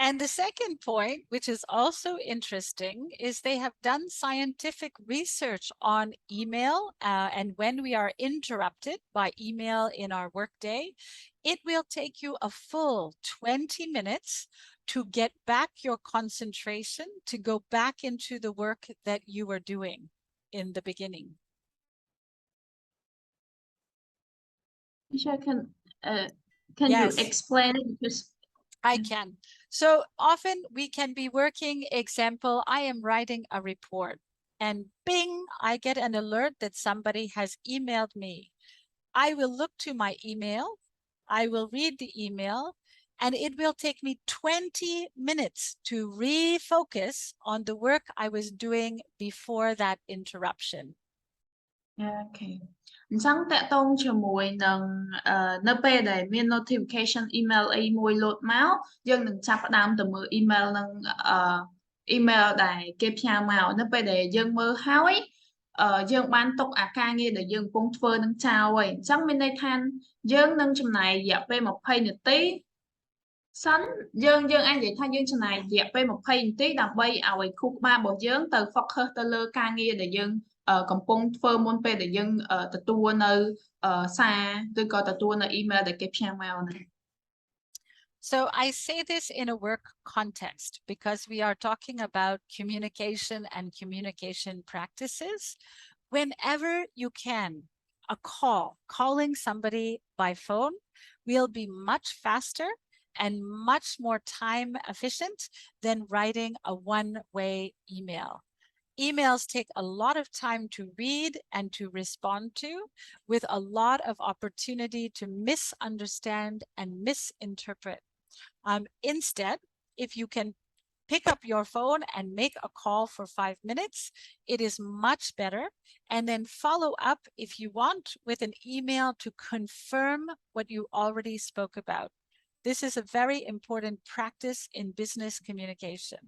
And the second point, which is also interesting, is they have done scientific research on email, and when we are interrupted by email in our workday, it will take you a full 20 minutes to get back your concentration, to go back into the work that you were doing in the beginning. Teacher, can Yes. you explain it? Because I can. So often we can be working, example, I am writing a report and bing, I get an alert that somebody has emailed me. I will look to my email, I will read the email, and it will take me 20 minutes to refocus on the work I was doing before that interruption. អូខេអញ្ចឹងតកតងជាមួយនឹងនៅពេលដែលមាន notification email អីមួយលោតមកយើងនឹងចាប់ផ្ដើមទៅមើល email នឹងemail ដែលគេផ្ញើមកនៅពេលដែលយើងមើលហើយយើងបានទុកអាការងារដែលយើងកំពុងធ្វើនឹងចោលហើយអញ្ចឹងមានន័យថាយើងនឹងចំណាយរយៈពេល20នាទីសិនយើងអាចនិយាយថាយើងចំណាយរយៈពេល20នាទីដើម្បីឲ្យខួរក្បាលរបស់យើងទៅ focus ទៅលើការងារដែលយើងកំពុងធ្វើមុនពេលដែលយើងទទួលនៅសារឬក៏ទទួលនៅ email ដែលគេផ្ញើមកហ្នឹង So I say this in a work context because we are talking about communication and communication practices. Whenever you can, calling somebody by phone will be much faster and much more time efficient than writing a one-way email. Emails take a lot of time to read and to respond to, with a lot of opportunity to misunderstand and misinterpret. Instead, if you can pick up your phone and make a call for 5 minutes, it is much better. And then follow up if you want with an email to confirm what you already spoke about. This is a very important practice in business communication.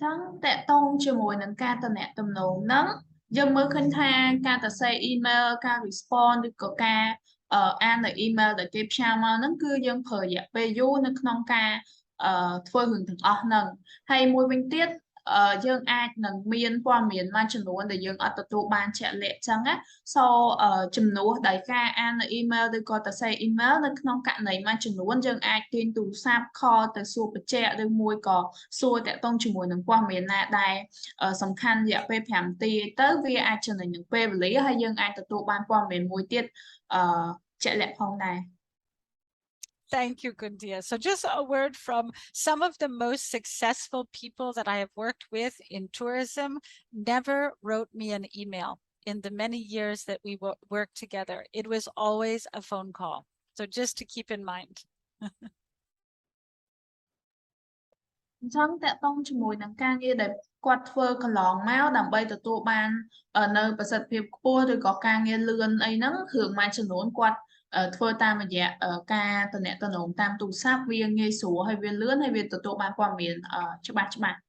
ចឹងតកតងជាមួយនឹងការតំណែងទំនងហ្នឹងយើងមើលឃើញថាការទៅ say email ការ respond ឬក៏ការអាននៅ email ដែលគេផ្ញើមកហ្នឹងគឺយើងប្រើរយៈពេលយូរនៅក្នុងការធ្វើរឿងទាំងអស់ហ្នឹងហើយមួយវិញទៀតយើងអាចនឹងមានព័ត៌មានមួយចំនួនដែលយើងអត់ទទួលបានជាក់លាក់ចឹងណា so ជំនួសដោយការអាននៅ email ឬក៏ទៅ say email នៅក្នុងករណីមួយចំនួនយើងអាចទាញទូរស័ព្ទ call ទៅសួរបញ្ជាក់ឬមួយក៏សួរតាក់ទងជាមួយនឹងព័ត៌មានណាដែលសំខាន់រយៈពេល5នាទីទៅវាអាចចំណេញនឹងពេលវេលាហើយយើងអាចទទួលបានព័ត៌មានមួយទៀតជាក់លាក់ផងដែរ Thank you, Gundia. So just a word from some of the most successful people that I have worked with in tourism never wrote me an email in the many years that we worked together. It was always a phone call. So just to keep in mind. អញ្ចឹងតកតងជាមួយនឹងការងារដែលគាត់ធ្វើកន្លងមកដើម្បីទទួលបាននៅប្រសិទ្ធភាពខ្ពស់ឬក៏ការងារលឿនអីហ្នឹងរឿងមួយចំនួនគាត់ធ្វើតាមរយៈការតំណែងតំណងតាមទូរស័ព្ទវាងាយស្រួលហើយវាលឿនហើយវាទទួលបានព័ត៌មានច្បាស់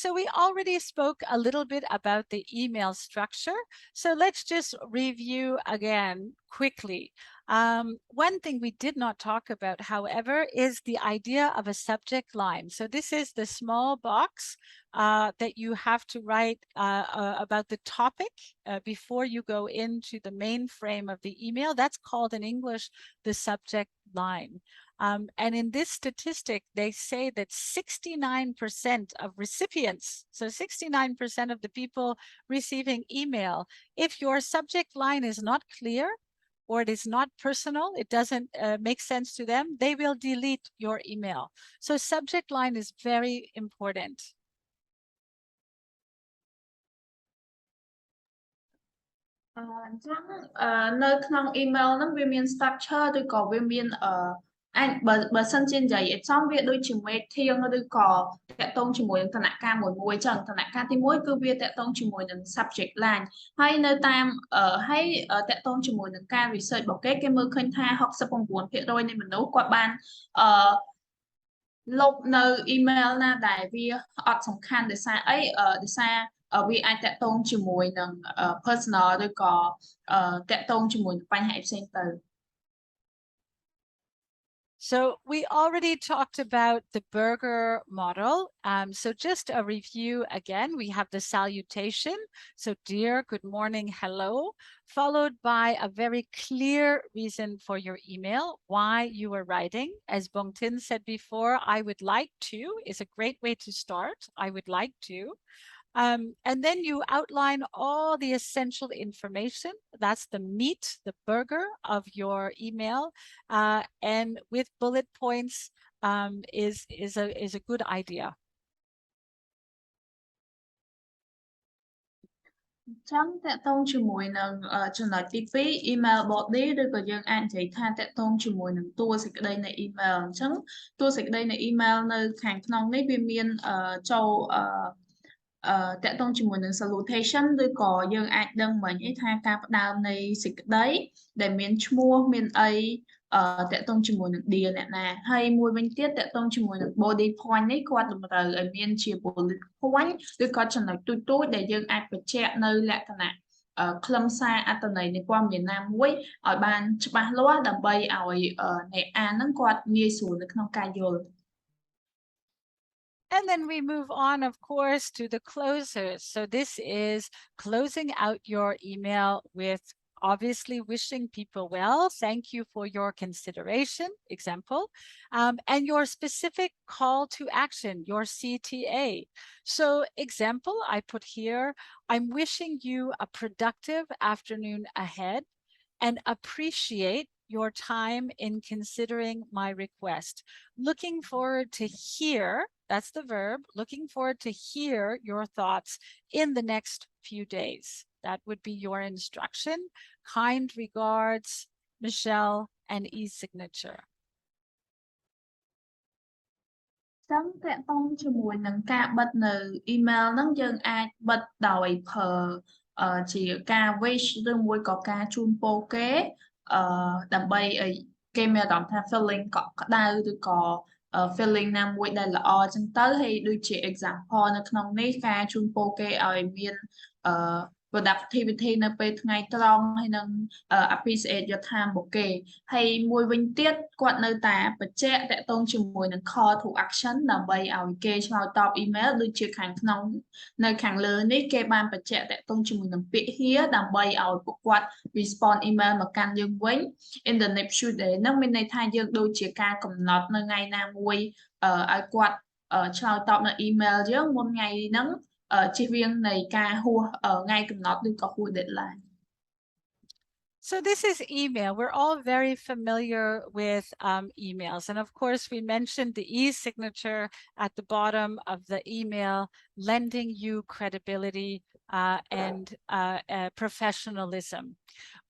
So we already spoke a little bit about the email structure. So let's just review again quickly. One thing we did not talk about, however, is the idea of a subject line. So this is the small box that you have to write about the topic before you go into the main frame of the email. That's called in English the subject line. And in this statistic, they say that 69% of recipients, so 69% of the people receiving email, if your subject line is not clear or it is not personal, it doesn't make sense to them, they will delete your email. So subject line is very important. អញ្ចឹងនៅក្នុង email ហ្នឹងវាមាន structure ឬក៏វាមានអាចបើសិនជានិយាយឲ្យចំវាដូចជាមេធៀងឬក៏តាក់ទងជាមួយនឹងឋានៈការមួយចឹងឋានៈការទី1គឺវាតាក់ទងជាមួយនឹង subject line ហើយនៅតាមហើយតាក់ទងជាមួយនឹងការ research របស់គេមើលឃើញថា 69% នៃមនុស្សគាត់បានលុបនៅ email ណាដែលវាអត់សំខាន់ដោយសារអីដោយសារវាអាចតាក់ទងជាមួយនឹង personal ឬក៏តាក់ទងជាមួយនឹងបញ្ហាផ្សេងទៅ So we already talked about the burger model. So just a review again, we have the salutation. So dear, good morning, hello, followed by a very clear reason for your email, why you are writing. As Bong Tin said before, I would like to is a great way to start. I would like to. And then you outline all the essential information. That's the meat, the burger of your email. And with bullet points is a good idea. ចឹងតកតងជាមួយនឹងចំណុចទី2 email body ឬក៏យើងអាចនិយាយថាតកតងជាមួយនឹងតួសេចក្តីនៃ email អញ្ចឹងតួសេចក្តីនៃ email នៅខាងក្នុងនេះវាមានចូលតកតងជាមួយនឹង salutation ឬក៏យើងអាចដឹងមិញឯថាការផ្ដើមនៃសេចក្តីដែលមានឈ្មោះមានអីតកតងជាមួយនឹង dear អ្នកណាហើយមួយវិញទៀតតកតងជាមួយនឹង body point នេះគាត់តម្រូវឲ្យមានជា bullet point ឬក៏ចំណុចទូចៗដែលយើងអាចបញ្ជាក់នៅលក្ខណៈខ្លឹមសារអត្ថន័យនៃព័ត៌មានណាមួយឲ្យបានច្បាស់លាស់ដើម្បីឲ្យអ្នកអានហ្នឹងគាត់ងាយស្រួលនៅក្នុងការយល់ And then we move on, of course, to the closers. So this is closing out your email with obviously wishing people well. Thank you for your consideration, example, and your specific call to action, your CTA. So example, I put here, I'm wishing you a productive afternoon ahead and appreciate your time in considering my request. Looking forward to hear, that's the verb, looking forward to hear your thoughts in the next few days. That would be your instruction. Kind regards, Michelle, and e-signature. ចឹងតកតងជាមួយនឹងការបិទនៅ email ហ្នឹងយើងអាចបិទដោយជាការ wish ឬមួយក៏ការជូនពរគេដើម្បីឲ្យគេមានអារម្មណ៍ថា feeling កក់ក្ដៅឬក៏ feeling ណាមួយដែលល្អចឹងទៅហើយដូចជា example នៅក្នុងនេះការជូនពរគេឲ្យមានproductivity នៅពេលថ្ងៃត្រង់ហើយនឹង appreciate your time របស់គេហើយមួយវិញទៀតគាត់នៅតែបញ្ជាក់តកតងជាមួយនឹង call to action ដើម្បីឲ្យគេឆ្លើយតប email ដូចជាខាងក្នុងនៅខាងលើនេះគេបានបញ្ជាក់តកតងជាមួយនឹងពាក្យ here ដើម្បីឲ្យពួកគាត់ respond email មកកាន់យើងវិញ in the next few days ហ្នឹងមានន័យថាយើងដូចជាការកំណត់នៅថ្ងៃណាមួយឲ្យគាត់ឆ្លើយតបនៅ email យើងមុនថ្ងៃហ្នឹង deadline. So this is email. We're all very familiar with emails. And of course, we mentioned the e-signature at the bottom of the email, lending you credibility and professionalism.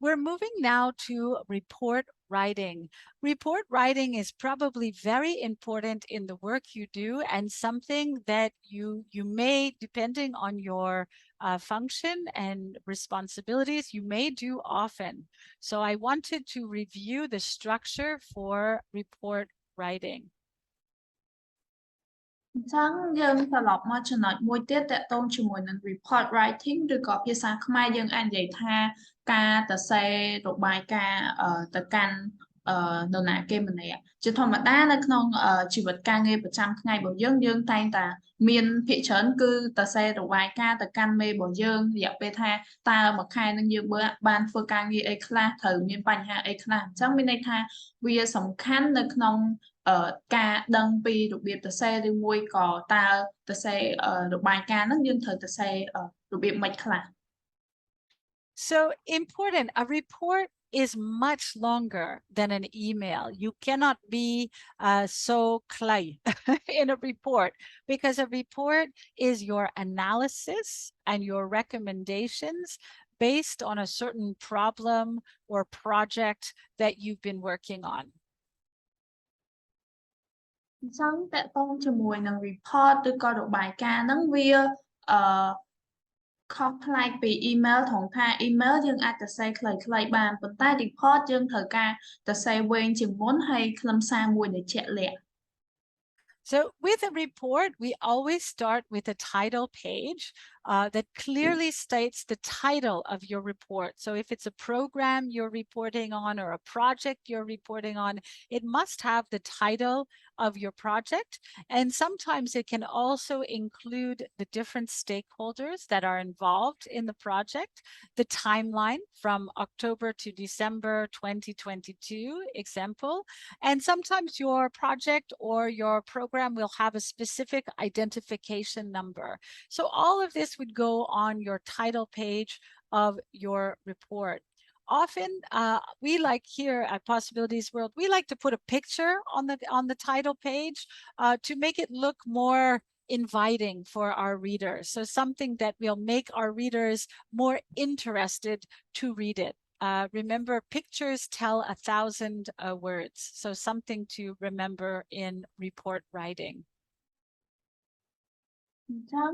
We're moving now to report writing. Report writing is probably very important in the work you do and something that you may, depending on your function and responsibilities, you may do often. So I wanted to review the structure for report writing. អញ្ចឹងយើងត្រឡប់មកចំណុចមួយទៀតតកតងជាមួយនឹង report writing ឬក៏ភាសាខ្មែរយើងអាចនិយាយថាការសរសេររបាយការណ៍ទៅកាន់នរណាគេម្នាក់ជាធម្មតានៅក្នុងជីវិតការងារប្រចាំថ្ងៃរបស់យើងតែងតែមានភាគច្រើនគឺសរសេររបាយការណ៍ទៅកាន់មេរបស់យើងរយៈពេលថាតើមួយខែនឹងយើងបានធ្វើការងារអីខ្លះត្រូវមានបញ្ហាអីខ្លះអញ្ចឹងមានន័យថាវាសំខាន់នៅក្នុងការដឹងពីរបៀបសរសេរឬមួយក៏តើសរសេររបាយការណ៍ហ្នឹងយើងត្រូវសរសេររបៀបមិនខ្លះ So important, a report is much longer than an email. You cannot be so clay in a report because a report is your analysis and your recommendations based on a certain problem or project that you've been working on. អញ្ចឹងតកតងជាមួយនឹង report ឬក៏របាយការណ៍ហ្នឹងវាខុសប្លែកពី email ត្រង់ថា email យើងអាចសរសេរខ្លីៗបានប៉ុន្តែ report យើងត្រូវការសរសេរវែងជាងមុនហើយខ្លឹមសារមួយដែលជាក់លាក់ So with a report, we always start with a title page that clearly states the title of your report. So if it's a program you're reporting on or a project you're reporting on, it must have the title of your project. And sometimes it can also include the different stakeholders that are involved in the project, the timeline from October to December 2022 example. And sometimes your project or your program will have a specific identification number. So all of this would go on your title page of your report. Often we like here at Possibilities World, we like to put a picture on the title page to make it look more inviting for our readers. So something that will make our readers more interested to read it. Remember, pictures tell 1,000 words. So something to remember in report writing. អញ្ចឹង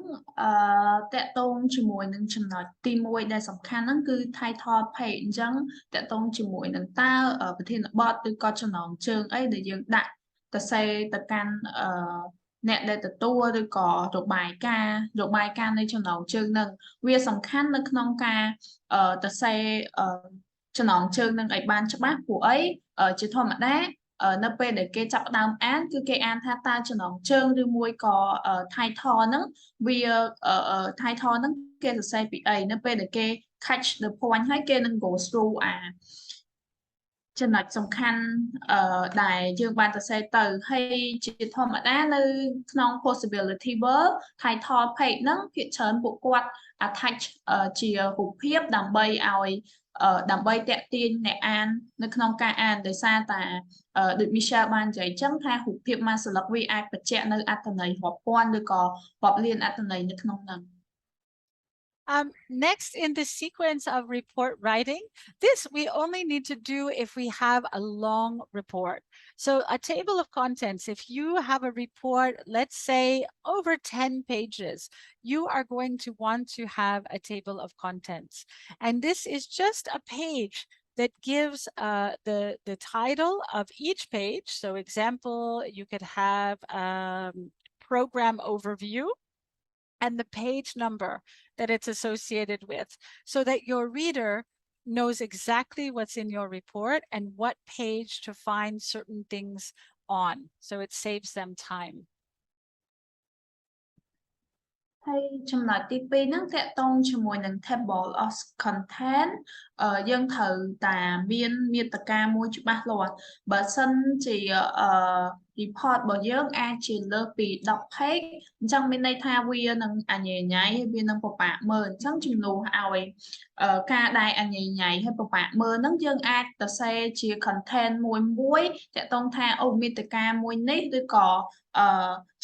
តកតងជាមួយនឹងចំណុចទី1ដែលសំខាន់ហ្នឹងគឺ title page អញ្ចឹងតកតងជាមួយនឹងតើប្រធានបទឬក៏ចំណងជើងអីដែលយើងដាក់ទៅសេទៅកាន់អ្នកដែលទទួលឬក៏របាយការណ៍នៃចំណងជើងហ្នឹងវាសំខាន់នៅក្នុងការទៅសេចំណងជើងហ្នឹងឲ្យបានច្បាស់ព្រោះអីជាធម្មតានៅពេលដែលគេចាប់ផ្ដើមអានគឺគេអានថាតើចំណងជើងឬមួយក៏ title ហ្នឹងវា title ហ្នឹងគេសរសេរពីអីនៅពេលដែលគេ catch the point ហើយគេនឹង go through ចំណុចសំខាន់ដែលយើងបានសរសេរទៅហើយជាធម្មតានៅក្នុង possibility world title page ហ្នឹងភាគច្រើនពួកគាត់ attach ជារូបភាពដើម្បីឲ្យដើម្បីតាក់ទាញអ្នកអាននៅក្នុងការអានដោយសារតែដូច Michelle បាននិយាយចឹងថារូបភាពមួយស្លឹកវាអាចបញ្ជាក់នៅអត្ថន័យរាប់ពាន់ឬក៏រាប់លានអត្ថន័យនៅក្នុងហ្នឹង Next in the sequence of report writing, this we only need to do if we have a long report. So a table of contents, if you have a report, let's say over 10 pages, you are going to want to have a table of contents. And this is just a page that gives the title of each page. So example, you could have program overview and the page number that it's associated with, so that your reader knows exactly what's in your report and what page to find certain things on. So it saves them time. ហើយចំណុចទី2ហ្នឹងតកតងជាមួយនឹង table of content យើងត្រូវតែមានមាតិកាមួយច្បាស់លាស់បើសិនជាreport របស់យើងអាចជាលើសពី10 page អញ្ចឹងមានន័យថាវានឹងអញ្ញៃហើយវានឹងពិបាកមើលអញ្ចឹងជំនួសឲ្យការដែលអញ្ញៃហើយពិបាកមើលហ្នឹងយើងអាចសរសេរជា content មួយតកតងថាអូមាតិកាមួយនេះឬក៏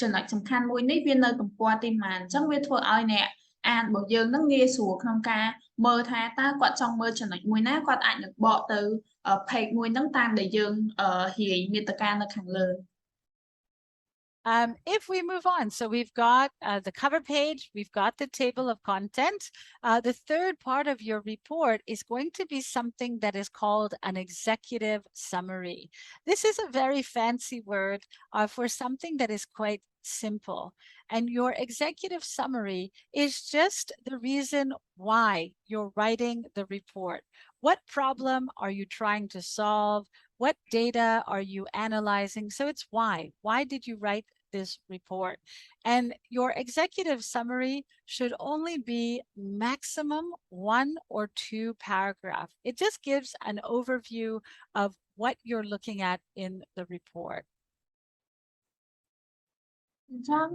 ចំណុចសំខាន់មួយនេះវានៅទំព័រទីប៉ុន្មានអញ្ចឹងវាធ្វើឲ្យអ្នកអានរបស់យើងនឹងងាយស្រួលក្នុងការមើលថាតើគាត់ចង់មើលចំណុចមួយណាគាត់អាចនឹងបកទៅ page មួយហ្នឹងតាមដែលយើងរាយមាតិកានៅខាងលើ If we move on, so we've got the cover page, we've got the table of content. The third part of your report is going to be something that is called an executive summary. This is a very fancy word for something that is quite simple. And your executive summary is just the reason why you're writing the report. What problem are you trying to solve? What data are you analyzing? So it's why. Why did you write this report? And your executive summary should only be maximum 1 or 2 paragraphs. It just gives an overview of what you're looking at in the report. អញ្ចឹង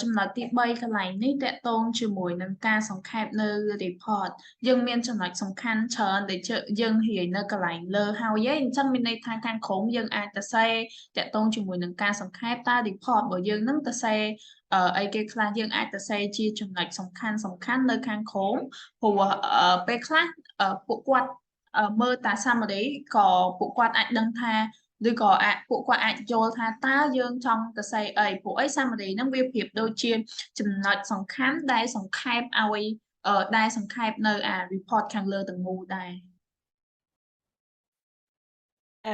ចំណុចទី3កន្លែងនេះតកតងជាមួយនឹងការសង្ខេបនៅ report យើងមានចំណុចសំខាន់ច្រើនដែលយើងរាយនៅកន្លែងលើហើយអញ្ចឹងមានន័យថាខាងក្រោមយើងអាចសរសេរតកតងជាមួយនឹងការសង្ខេបតើ report របស់យើងនឹងសរសេរអីគេខ្លះយើងអាចសរសេរជាចំណុចសំខាន់នៅខាងក្រោមព្រោះពេលខ្លះពួកគាត់មើលតា summary ក៏ពួកគាត់អាចដឹងថាឬក៏ពួកគាត់អាចយល់ថាតើយើងចង់សរសេរអីព្រោះអី summary ហ្នឹងវាប្រៀបដូចជាចំណុចសំខាន់ដែលសង្ខេបឲ្យដែលសង្ខេបនៅreport ខាងលើទាំងមូលដែរ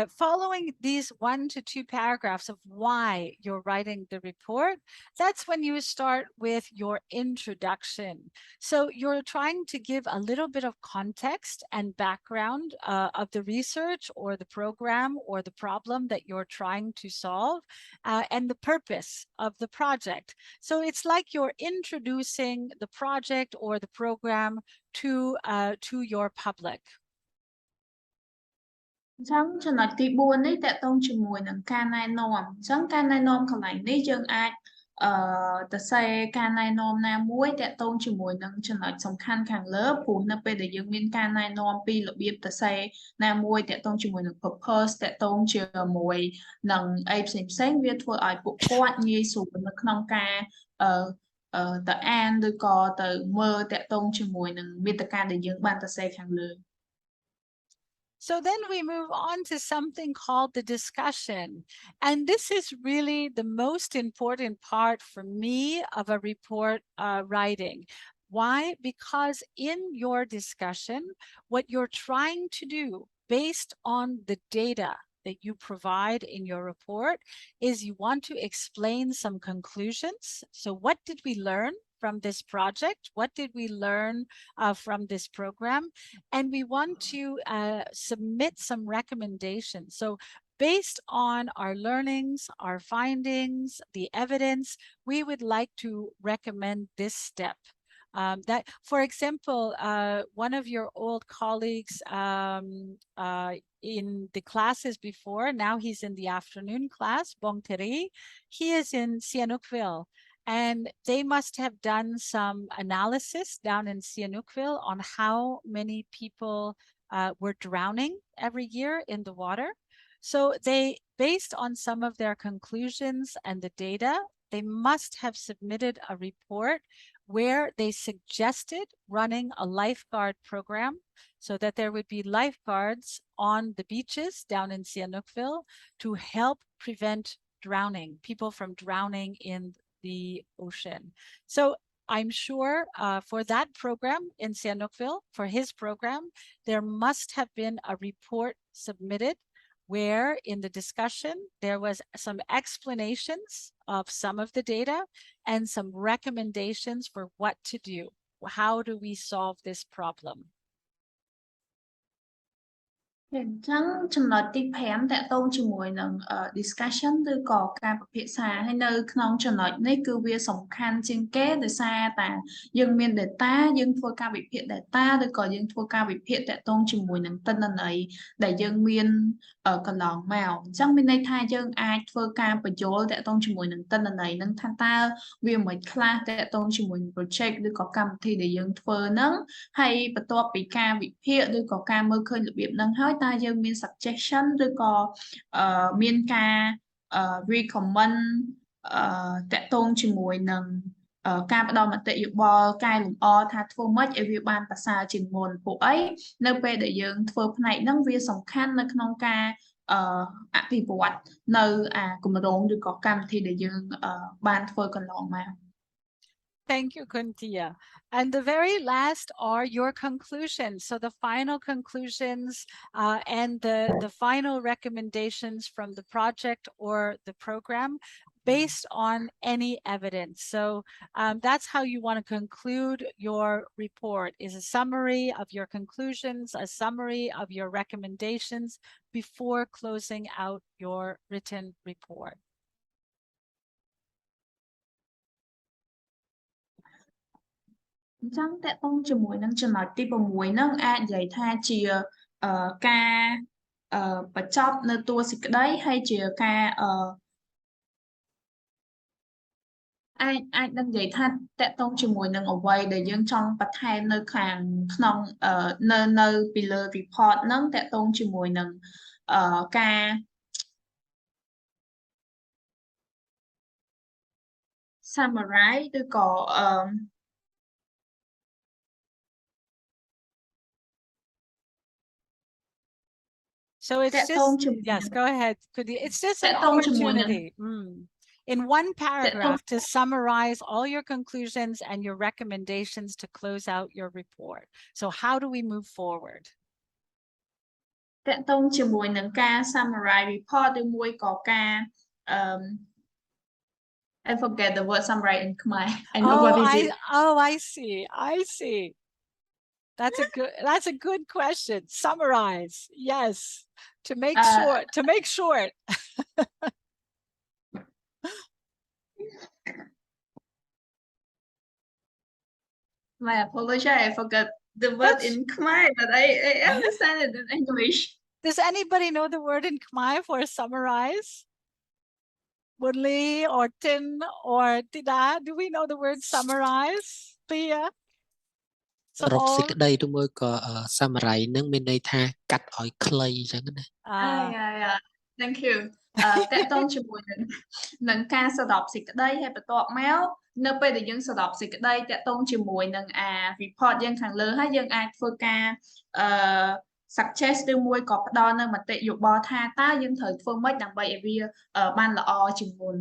following these 1 to 2 paragraphs of why you're writing the report, that's when you start with your introduction. So you're trying to give a little bit of context and background of the research or the program or the problem that you're trying to solve and the purpose of the project. So it's like you're introducing the project or the program to your public. អញ្ចឹងចំណុចទី4នេះតកតងជាមួយនឹងការណែនាំអញ្ចឹងការណែនាំកន្លែងនេះយើងអាចទៅសេការណែនាំណាមួយតកតងជាមួយនឹងចំណុចសំខាន់ខាងលើព្រោះនៅពេលដែលយើងមានការណែនាំពីរបៀបទៅសេណាមួយតកតងជាមួយនឹង purpose តកតងជាមួយនឹងអីផ្សេងៗវាធ្វើឲ្យពួកគាត់ងាយស្រួលនៅក្នុងការទៅអានឬក៏ទៅមើលតកតងជាមួយនឹងមាតិកាដែលយើងបានទៅសេខាងលើ So then we move on to something called the discussion. And this is really the most important part for me of a report writing. Why? Because in your discussion, what you're trying to do based on the data that you provide in your report is you want to explain some conclusions. So what did we learn from this project? What did we learn from this program? And we want to submit some recommendations. So based on our learnings, our findings, the evidence, we would like to recommend this step. That, for example, one of your old colleagues in the classes before, now he's in the afternoon class, Bong Teri, he is in Sihanoukville. And they must have done some analysis down in Sihanoukville on how many people were drowning every year in the water. So they, based on some of their conclusions and the data, they must have submitted a report where they suggested running a lifeguard program so that there would be lifeguards on the beaches down in Sihanoukville to help prevent drowning, people from drowning in the ocean. So I'm sure for that program in Sihanoukville, for his program, there must have been a report submitted where in the discussion, there was some explanations of some of the data and some recommendations for what to do. How do we solve this problem? អញ្ចឹងចំណុចទី5តកតងជាមួយនឹង discussion ឬក៏ការពិភាក្សាហើយនៅក្នុងចំណុចនេះគឺវាសំខាន់ជាងគេដោយសារតែយើងមាន data យើងធ្វើការវិភាគ data ឬក៏យើងធ្វើការវិភាគតកតងជាមួយនឹងទិន្នន័យដែលយើងមានកន្លងមកអញ្ចឹងមានន័យថាយើងអាចធ្វើការបញ្យល់តកតងជាមួយនឹងទិន្នន័យនឹងថាតើវាមិនខ្លះតកតងជាមួយនឹង project ឬក៏កម្មវិធីដែលយើងធ្វើហ្នឹងហើយបន្ទាប់ពីការវិភាគឬក៏ការមើលឃើញរបៀបហ្នឹងហើយតើយើងមាន suggestion ឬក៏មានការ recommend តកតងជាមួយនឹងការផ្ដល់មតិយោបល់កែលម្អថាធ្វើម៉េចឲ្យវាបានប្រសើរជាងមុនពួកអីនៅពេលដែលយើងធ្វើផ្នែកហ្នឹងវាសំខាន់នៅក្នុងការអភិវឌ្ឍនៅគម្រោងឬក៏កម្មវិធីដែលយើងបានធ្វើកន្លងមក Thank you, Kuntia. And the very last are your conclusions. So the final conclusions and the final recommendations from the project or the program based on any evidence. So that's how you want to conclude your report, is a summary of your conclusions, a summary of your recommendations before closing out your written report. អញ្ចឹងតកតងជាមួយនឹងចំណុចទី6ហ្នឹងអាចនិយាយថាជាការបញ្ចប់នៅតួសេចក្តីហើយជាការអាចនឹងនិយាយថាតកតងជាមួយនឹងអ្វីដែលយើងចង់បន្ថែមនៅខាងក្នុងនៅពីលើ report ហ្នឹងតកតងជាមួយនឹងការ summarize ឬក៏So it's just, yes, go ahead. It's just an opportunity in one paragraph to summarize all your conclusions and your recommendations to close out your report. So how do we move forward? តាក់ទងជាមួយនឹងការ summarize report ឬមួយក៏ការ I forget the word summarize in Khmer. I know what is it. I see. I see. That's a good question. Summarize. Yes. To make short. My apologies, I forgot the word in Khmer, but I understand it in English. Does anybody know the word in Khmer for summarize? Bunli or Tin or Tida? Do we know the word summarize? Tia? សរុបសេចក្តីឬមួយក៏ summary នឹងមានន័យថាកាត់ឲ្យខ្លីអញ្ចឹងណា Yeah. Thank you. តាក់ទងជាមួយនឹងការសរុបសេចក្តីហើយបន្ទាប់មកនៅពេលដែលយើងសរុបសេចក្តីតាក់ទងជាមួយនឹងreport យើងខាងលើហើយយើងអាចធ្វើការsuggest ឬមួយក៏ផ្ដល់នៅមតិយោបល់ថាតើយើងត្រូវធ្វើម៉េចដើម្បីឲ្យវាបានល្អជាងមុន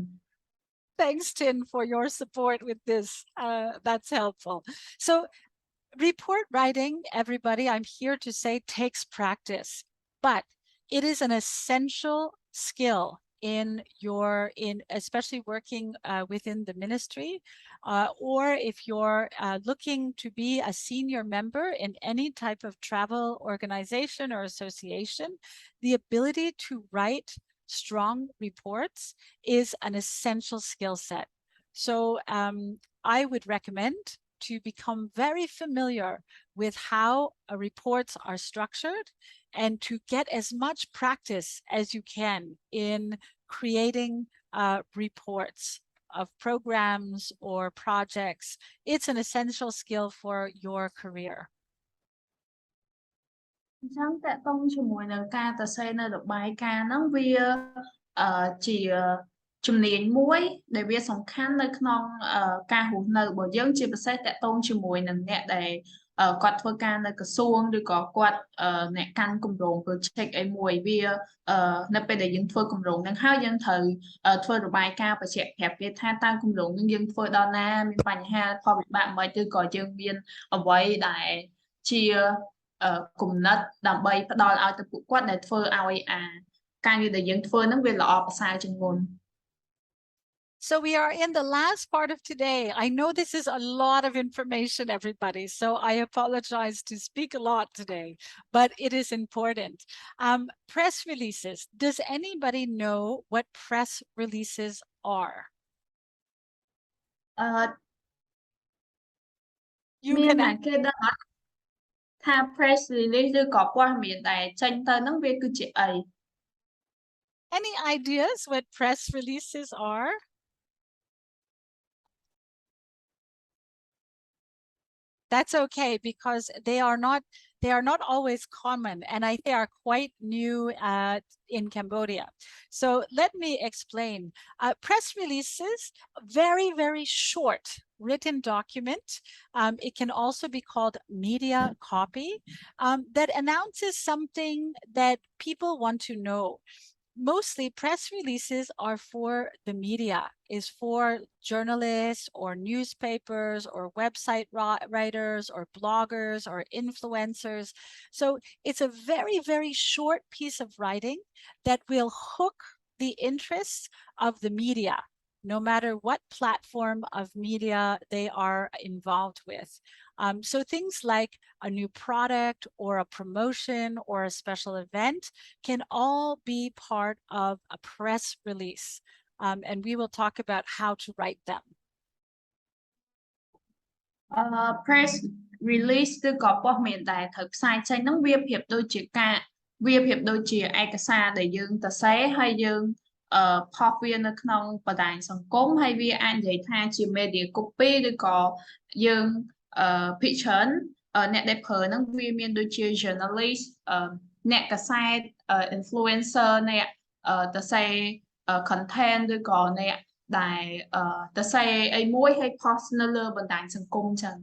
Thanks, Tin, for your support with this. That's helpful. So report writing, everybody, I'm here to say, takes practice, but it is an essential skill in especially working within the ministry, or if you're looking to be a senior member in any type of travel organization or association, the ability to write strong reports is an essential skill set. So I would recommend to become very familiar with how reports are structured and to get as much practice as you can in creating reports of programs or projects. It's an essential skill for your career. អញ្ចឹងតាក់ទងជាមួយនឹងការសរសេរនៅរបាយការណ៍ហ្នឹងវាជាជំនាញមួយដែលវាសំខាន់នៅក្នុងការរស់នៅរបស់យើងជាពិសេសតាក់ទងជាមួយនឹងអ្នកដែលគាត់ធ្វើការនៅក្រសួងឬក៏គាត់អ្នកកាន់គម្រោង project អីមួយវានៅពេលដែលយើងធ្វើគម្រោងហ្នឹងហើយយើងត្រូវធ្វើរបាយការណ៍បញ្ជាក់ប្រាប់គេថាតើគម្រោងហ្នឹងយើងធ្វើដល់ណាមានបញ្ហាផលវិបាកមិនឬក៏យើងមានអ្វីដែលជាគំនិតដើម្បីផ្ដល់ឲ្យទៅពួកគាត់ដែលធ្វើឲ្យការងារដែលយើងធ្វើហ្នឹងវាល្អប្រសើរជាងមុន So we are in the last part of today. I know this is a lot of information, everybody, so I apologize to speak a lot today, but it is important. Press releases. Does anybody know what press releases are? You can គេដឹងថា press release ឬក៏ព័ត៌មានដែលចេញទៅហ្នឹងវាគឺជាអី Any ideas what press releases are? That's okay because they are not always common, and I think they are quite new in Cambodia. So let me explain. Press releases, very, very short written document. It can also be called media copy that announces something that people want to know. Mostly press releases are for the media, is for journalists or newspapers or website writers or bloggers or influencers. So it's a very, very short piece of writing that will hook the interests of the media, no matter what platform of media they are involved with. So things like a new product or a promotion or a special event can all be part of a press release. And we will talk about how to write them. Press release ឬក៏ព័ត៌មានដែលត្រូវផ្សាយចេញហ្នឹងវាប្រៀបដូចជាឯកសារដែលយើងសរសេរហើយយើងផុសវានៅក្នុងបណ្ដាញសង្គមហើយវាអាចនិយាយថាជា media copy ឬក៏យើងភាគច្រើនអ្នកដែលប្រើហ្នឹងវាមានដូចជា journalist អ្នកកាសែត influencer អ្នកសរសេរ content ឬក៏អ្នកដែលសរសេរអីមួយហើយ post នៅលើបណ្ដាញសង្គមចឹង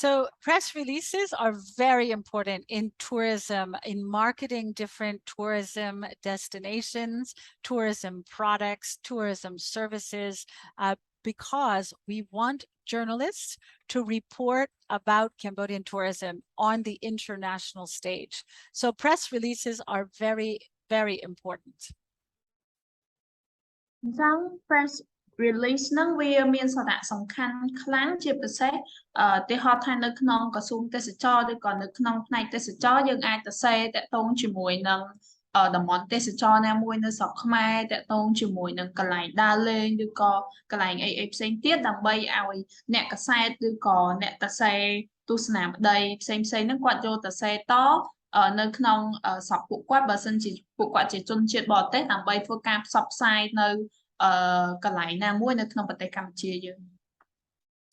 So press releases are very important in tourism, in marketing different tourism destinations, tourism products, tourism services. because we want journalists to report about Cambodian tourism on the international stage. So press releases are very, very important. អញ្ចឹង press release ហ្នឹងវាមានសារៈសំខាន់ខ្លាំងជាពិសេសទីហោថានៅក្នុងក្រសួងទេសចរឬក៏នៅក្នុងផ្នែកទេសចរយើងអាចទៅសេតាក់ទងជាមួយនឹងតំបន់ទេសចរណាមួយនៅស្រុកខ្មែរតាក់ទងជាមួយនឹងកន្លែងដើរលេងឬក៏កន្លែងអីផ្សេងទៀតដើម្បីឲ្យអ្នកកាសែតឬក៏អ្នកទៅសេទស្សនាម្ដីផ្សេងៗហ្នឹងគាត់យកទៅសេតនៅក្នុងស្រុកពួកគាត់បើសិនជាពួកគាត់ជាជនជាតិបរទេសដើម្បីធ្វើការផ្សព្វផ្សាយនៅកន្លែងណាមួយនៅក្នុងប្រទេសកម្ពុជាយើង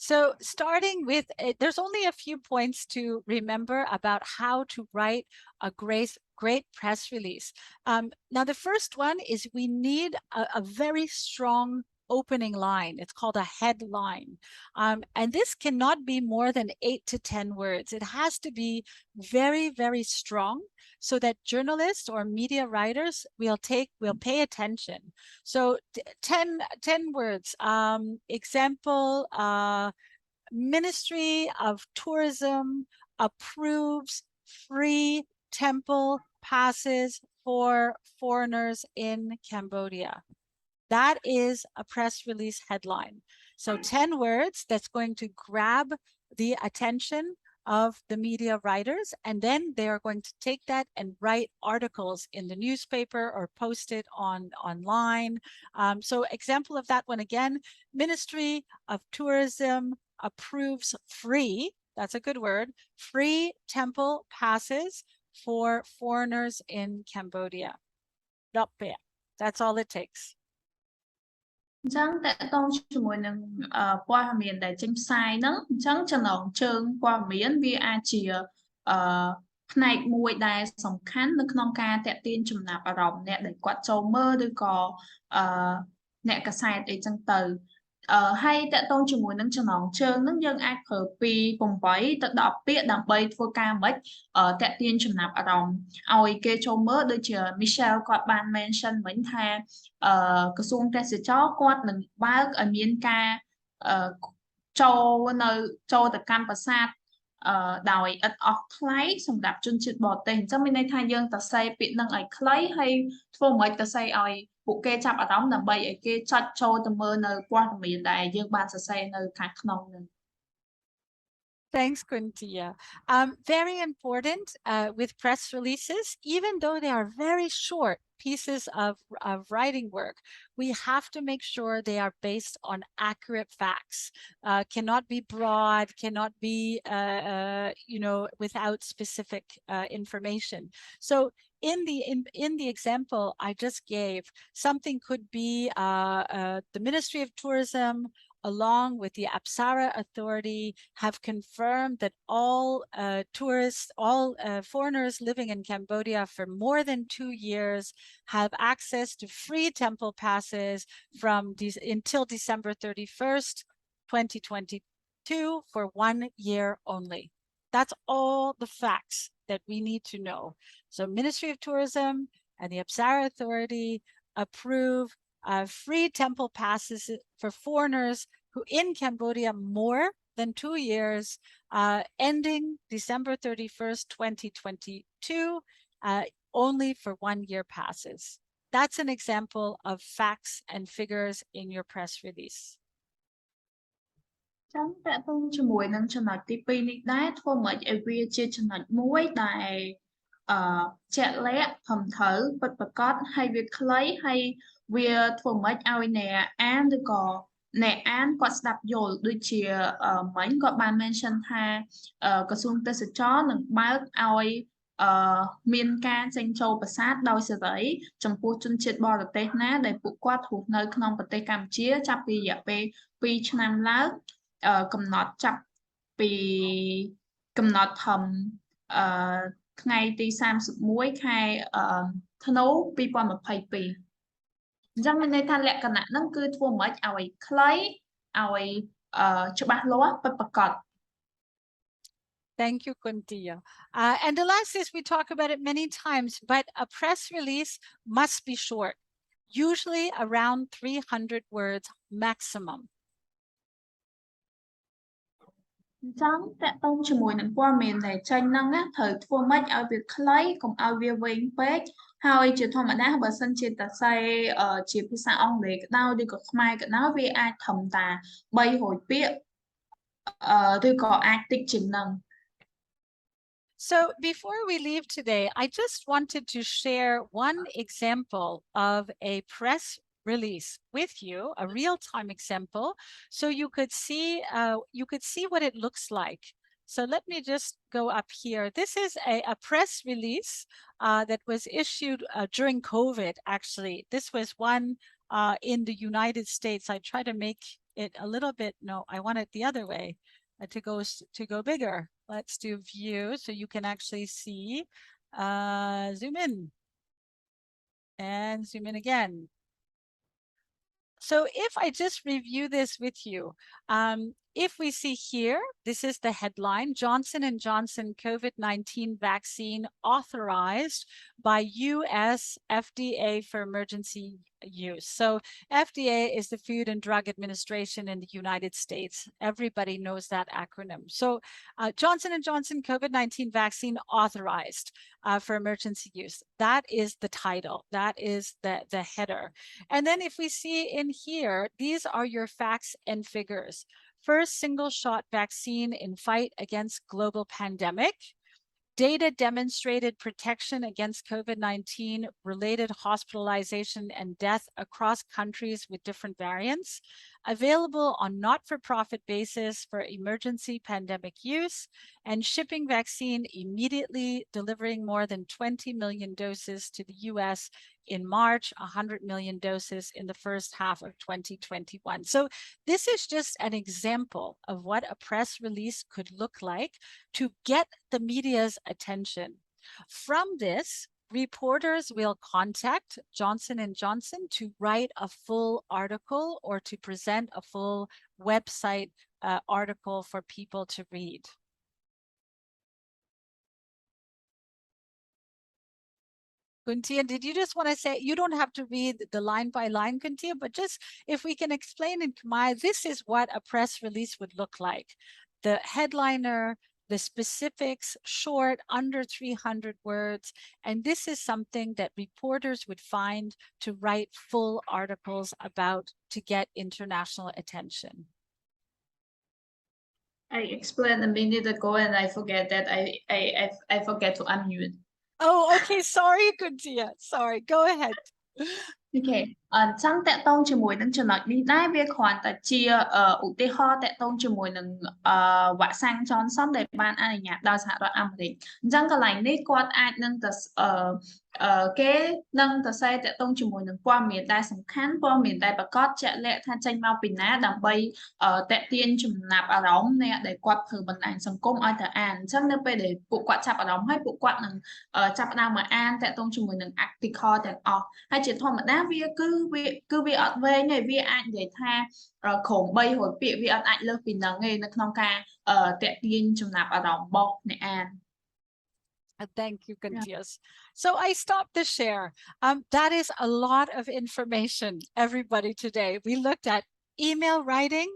So starting with, there's only a few points to remember about how to write a great press release. Now, the first one is we need a very strong opening line. It's called a headline. And this cannot be more than 8 to 10 words. It has to be very, very strong so that journalists or media writers will pay attention. So 10 words. Example, Ministry of Tourism approves free temple passes for foreigners in Cambodia. That is a press release headline. So 10 words that's going to grab the attention of the media writers, and then they are going to take that and write articles in the newspaper or post it online. So example of that one again, Ministry of Tourism approves free, that's a good word, free temple passes for foreigners in Cambodia. That's all it takes. អញ្ចឹងតើតងជាមួយនឹងព័ត៌មានដែលចេញផ្សាយហ្នឹងអញ្ចឹងចំណងជើងព័ត៌មានវាអាចជាផ្នែកមួយដែលសំខាន់នៅក្នុងការតាក់ទាញចំណាប់អារម្មណ៍អ្នកដែលគាត់ចូលមើលឬក៏អ្នកកាសែតអីចឹងទៅហើយតាក់ទងជាមួយនឹងចំណងជើងហ្នឹងយើងអាចប្រើពី8ទៅ10ពាក្យដើម្បីធ្វើការមិនតាក់ទាញចំណាប់អារម្មណ៍ឲ្យគេចូលមើលដូចជា Michelle គាត់បាន mention មិញថាក្រសួងទេសចរគាត់នឹងបើកឲ្យមានការចូលទៅកម្មប្រាសាទដោយឥតអស់ថ្លៃសម្រាប់ជនជាតិបរទេសអញ្ចឹងមានន័យថាយើងទៅសេពាក្យហ្នឹងឲ្យខ្លីហើយធ្វើមិនទៅសេឲ្យពួកគេចាប់អារម្មណ៍ដើម្បីឲ្យគេចុចចូលទៅមើលនៅព័ត៌មានដែលយើងបានសរសេរនៅខាងក្នុងហ្នឹង Thanks, Kuntia. Very important with press releases, even though they are very short pieces of writing work, we have to make sure they are based on accurate facts. Cannot be broad, cannot be, without specific information. So in the example I just gave, something could be the Ministry of Tourism along with the Apsara Authority have confirmed that all foreigners living in Cambodia for more than 2 years have access to free temple passes until December 31st, 2022 for 1 year only. That's all the facts that we need to know. So Ministry of Tourism and the Apsara Authority approve free temple passes for foreigners who in Cambodia more than 2 years, ending December 31st, 2022, only for 1 year passes. That's an example of facts and figures in your press release. ចឹងតើតើជាមួយនឹងចំណុចទី2នេះដែរធ្វើម៉េចឲ្យវាជាចំណុចមួយដែលជាក់លាក់ត្រឹមត្រូវពិតប្រាកដហើយវាខ្លីហើយវាធ្វើម៉េចឲ្យអ្នកអានឬក៏អ្នកអានគាត់ស្ដាប់យល់ដូចជាមិញគាត់បាន mention ថាក្រសួងទេសចរនឹងបើកឲ្យមានការចេញចូលប្រាសាទដោយសេរីចំពោះជនជាតិបរទេសណាដែលពួកគាត់រស់នៅក្នុងប្រទេសកម្ពុជាចាប់ពីរយៈពេល2ឆ្នាំឡើងកំណត់ចាប់ពីកំណត់ធំថ្ងៃទី31ខែធ្នូ2022 អញ្ចឹងមានន័យថាលក្ខណៈហ្នឹងគឺធ្វើម៉េចឲ្យខ្លីឲ្យច្បាស់លាស់ពិតប្រាកដ Thank you, Kuntia. And the last is we talk about it many times, but a press release must be short, usually around 300 words maximum. Chẳng tẹt tông cho mùi nâng qua miền này tranh năng á thời thua mất ao việc lấy cùng ao việc vinh page hai chuyện thôi mà đã bờ sân trên ta say chỉ phía xa ông để cái đau đi cực mai cái nó vì ai thầm tà bay hồi biết tôi có ai tích trình năng. So before we leave today, I just wanted to share one example of a press release with you, a real-time example, so you could see what it looks like. So let me just go up here. This is a press release that was issued during COVID, actually. This was one in the United States. I try to make it a little bit, no, I want it the other way. To go bigger. Let's do view so you can actually see. Zoom in and zoom in again. So if I just review this with you, if we see here, this is the headline, Johnson & Johnson COVID-19 vaccine authorized by US FDA for emergency use. So FDA is the Food and Drug Administration in the United States. Everybody knows that acronym. So Johnson & Johnson COVID-19 vaccine authorized for emergency use. That is the title. That is the header. And then if we see in here, these are your facts and figures. First single shot vaccine in fight against global pandemic. Data demonstrated protection against COVID-19 related hospitalization and death across countries with different variants, available on not-for-profit basis for emergency pandemic use, and shipping vaccine immediately, delivering more than 20 million doses to the US in March, 100 million doses in the first half of 2021. So this is just an example of what a press release could look like to get the media's attention. From this, reporters will contact Johnson & Johnson to write a full article or to present a full website article for people to read. Kuntia, did you just want to say, you don't have to read the line by line, Kuntia, but just if we can explain in Khmer, this is what a press release would look like. The headliner, the specifics, short, under 300 words. And this is something that reporters would find to write full articles about to get international attention. I explained a minute ago and I forget that I forget to unmute. Oh, okay. Sorry, Kuntia. Sorry. Go ahead. Okay. ចង់តាក់ទងជាមួយនឹងចំណុចនេះដែរវាគ្រាន់តែជាឧទាហរណ៍តាក់ទងជាមួយនឹងវ៉ាក់សាំង Johnson ដែលបានអនុញ្ញាតដោយសហរដ្ឋអាមេរិកអញ្ចឹងកន្លែងនេះគាត់អាចនឹងទៅគេនឹងទៅសេតាក់ទងជាមួយនឹងព័ត៌មានដែលសំខាន់ព័ត៌មានដែលប្រកាសជាក់លាក់ថាចេញមកពីណាដើម្បីតាក់ទាញចំណាប់អារម្មណ៍អ្នកដែលគាត់ធ្វើបណ្ដាញសង្គមឲ្យទៅអានអញ្ចឹងនៅពេលដែលពួកគាត់ចាប់អារម្មណ៍ហើយពួកគាត់នឹងចាប់ផ្ដើមមកអានតាក់ទងជាមួយនឹង article ទាំងអស់ហើយជាធម្មតាវាគឺវាអត់វែងទេវាអាចនិយាយថាក្រុម300ពាក្យវាអត់អាចលើសពីហ្នឹងទេនៅក្នុងការតាក់ទាញចំណាប់អារម្មណ៍របស់អ្នកអាន Thank you, Kantias. So I stopped the share. That is a lot of information, everybody, today. We looked at email writing,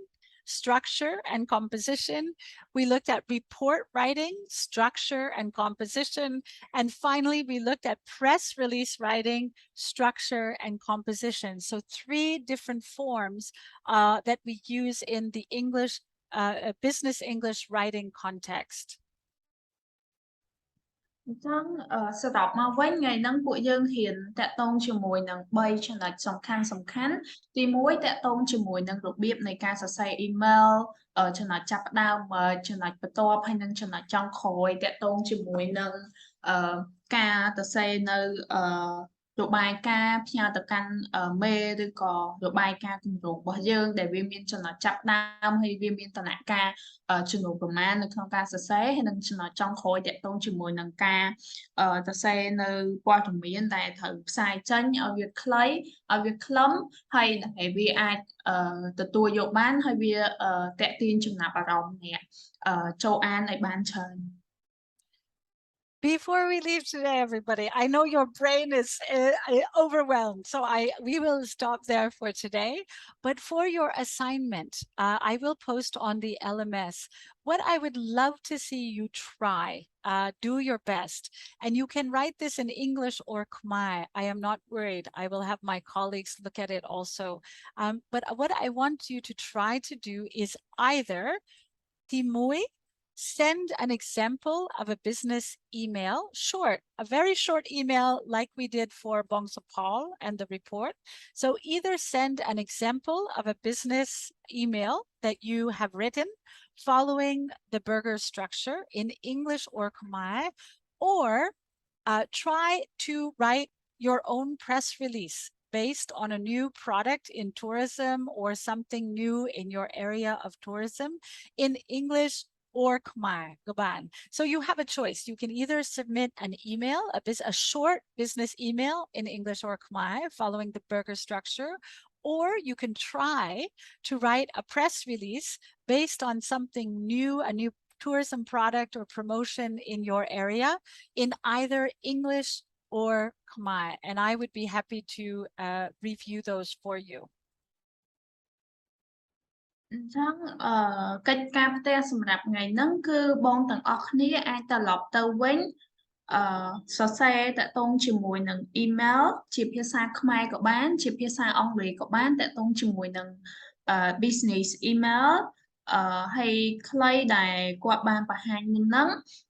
structure and composition. We looked at report writing, structure and composition. And finally, we looked at press release writing, structure and composition. So 3 different forms that we use in the English, business English writing context. អញ្ចឹងសរុបមកវិញថ្ងៃហ្នឹងពួកយើងហ៊ានតាក់ទងជាមួយនឹង3ចំណុចសំខាន់ទី1តាក់ទងជាមួយនឹងរបៀបនៃការសរសេរ email ចំណុចចាប់ផ្ដើមចំណុចបន្ទាប់ហើយនិងចំណុចចុងក្រោយតាក់ទងជាមួយនឹងការសរសេរនៅរបាយការណ៍ផ្ញើទៅកាន់មេឬក៏របាយការណ៍គម្រោងរបស់យើងដែលវាមានចំណុចចាប់ដើមហើយវាមានដំណាក់កាលចំនួនប្រមាណនៅក្នុងការសរសេរហើយនិងចំណុចចុងក្រោយតាក់ទងជាមួយនឹងការសរសេរនៅព័ត៌មានដែលត្រូវផ្សាយចេញឲ្យវាខ្លីឲ្យវាខ្លឹមហើយវាអាចទទួលយកបានហើយវាតាក់ទាញចំណាប់អារម្មណ៍អ្នកចូលអានឲ្យបានច្រើន Before we leave today, everybody, I know your brain is overwhelmed, so we will stop there for today. But for your assignment, I will post on the LMS what I would love to see you try. Do your best. And you can write this in English or Khmer. I am not worried. I will have my colleagues look at it also. But what I want you to try to do is either Timui, send an example of a business email, short, a very short email like we did for Bongsapal and the report. So either send an example of a business email that you have written following the burger structure in English or Khmer, or try to write your own press release based on a new product in tourism or something new in your area of tourism in English or Khmer, Gaban. So you have a choice. You can either submit an email, a short business email in English or Khmer following the burger structure, or you can try to write a press release based on something new, a new tourism product or promotion in your area in either English or Khmer. And I would be happy to review those for you. អញ្ចឹងកិច្ចការផ្ទះសម្រាប់ថ្ងៃហ្នឹងគឺបងទាំងអស់គ្នាអាចត្រឡប់ទៅវិញសរសេរតាក់ទងជាមួយនឹង email ជាភាសាខ្មែរក៏បានជាភាសាអង់គ្លេសក៏បានតាក់ទងជាមួយនឹង business email ហើយខ្លីដែលគាត់បានបង្ហាញមុនហ្នឹង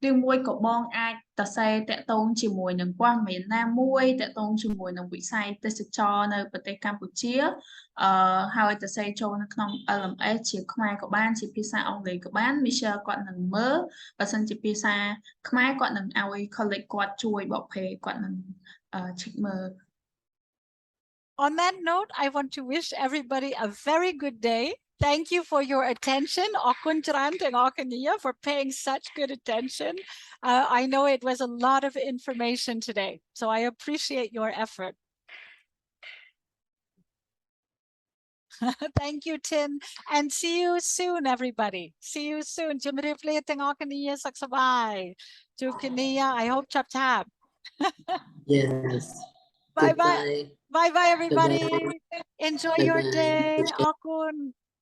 ឬមួយក៏បងអាចសរសេរតាក់ទងជាមួយនឹងព័ត៌មានណាមួយតាក់ទងជាមួយនឹងវិស័យទេសចរនៅប្រទេសកម្ពុជាហើយសរសេរចូលនៅក្នុង LMS ជាខ្មែរក៏បានជាភាសាអង់គ្លេសក៏បាន Michelle គាត់នឹងមើលបើសិនជាភាសាខ្មែរគាត់នឹងឲ្យ colleague គាត់ជួយបកប្រែគាត់នឹង check មើល On that note, I want to wish everybody a very good day. Thank you for your attention. Okun Charan Teng Okania for paying such good attention. I know it was a lot of information today, so I appreciate your effort. Thank you, Tin. And see you soon, everybody. See you soon. Jimirifle Teng Okania Saksabai. Jukania, I hope chap chap. Yes. Bye bye. Goodbye. Bye bye, everybody. Bye-bye. Enjoy your Bye-bye. day. Appreciate- Okun.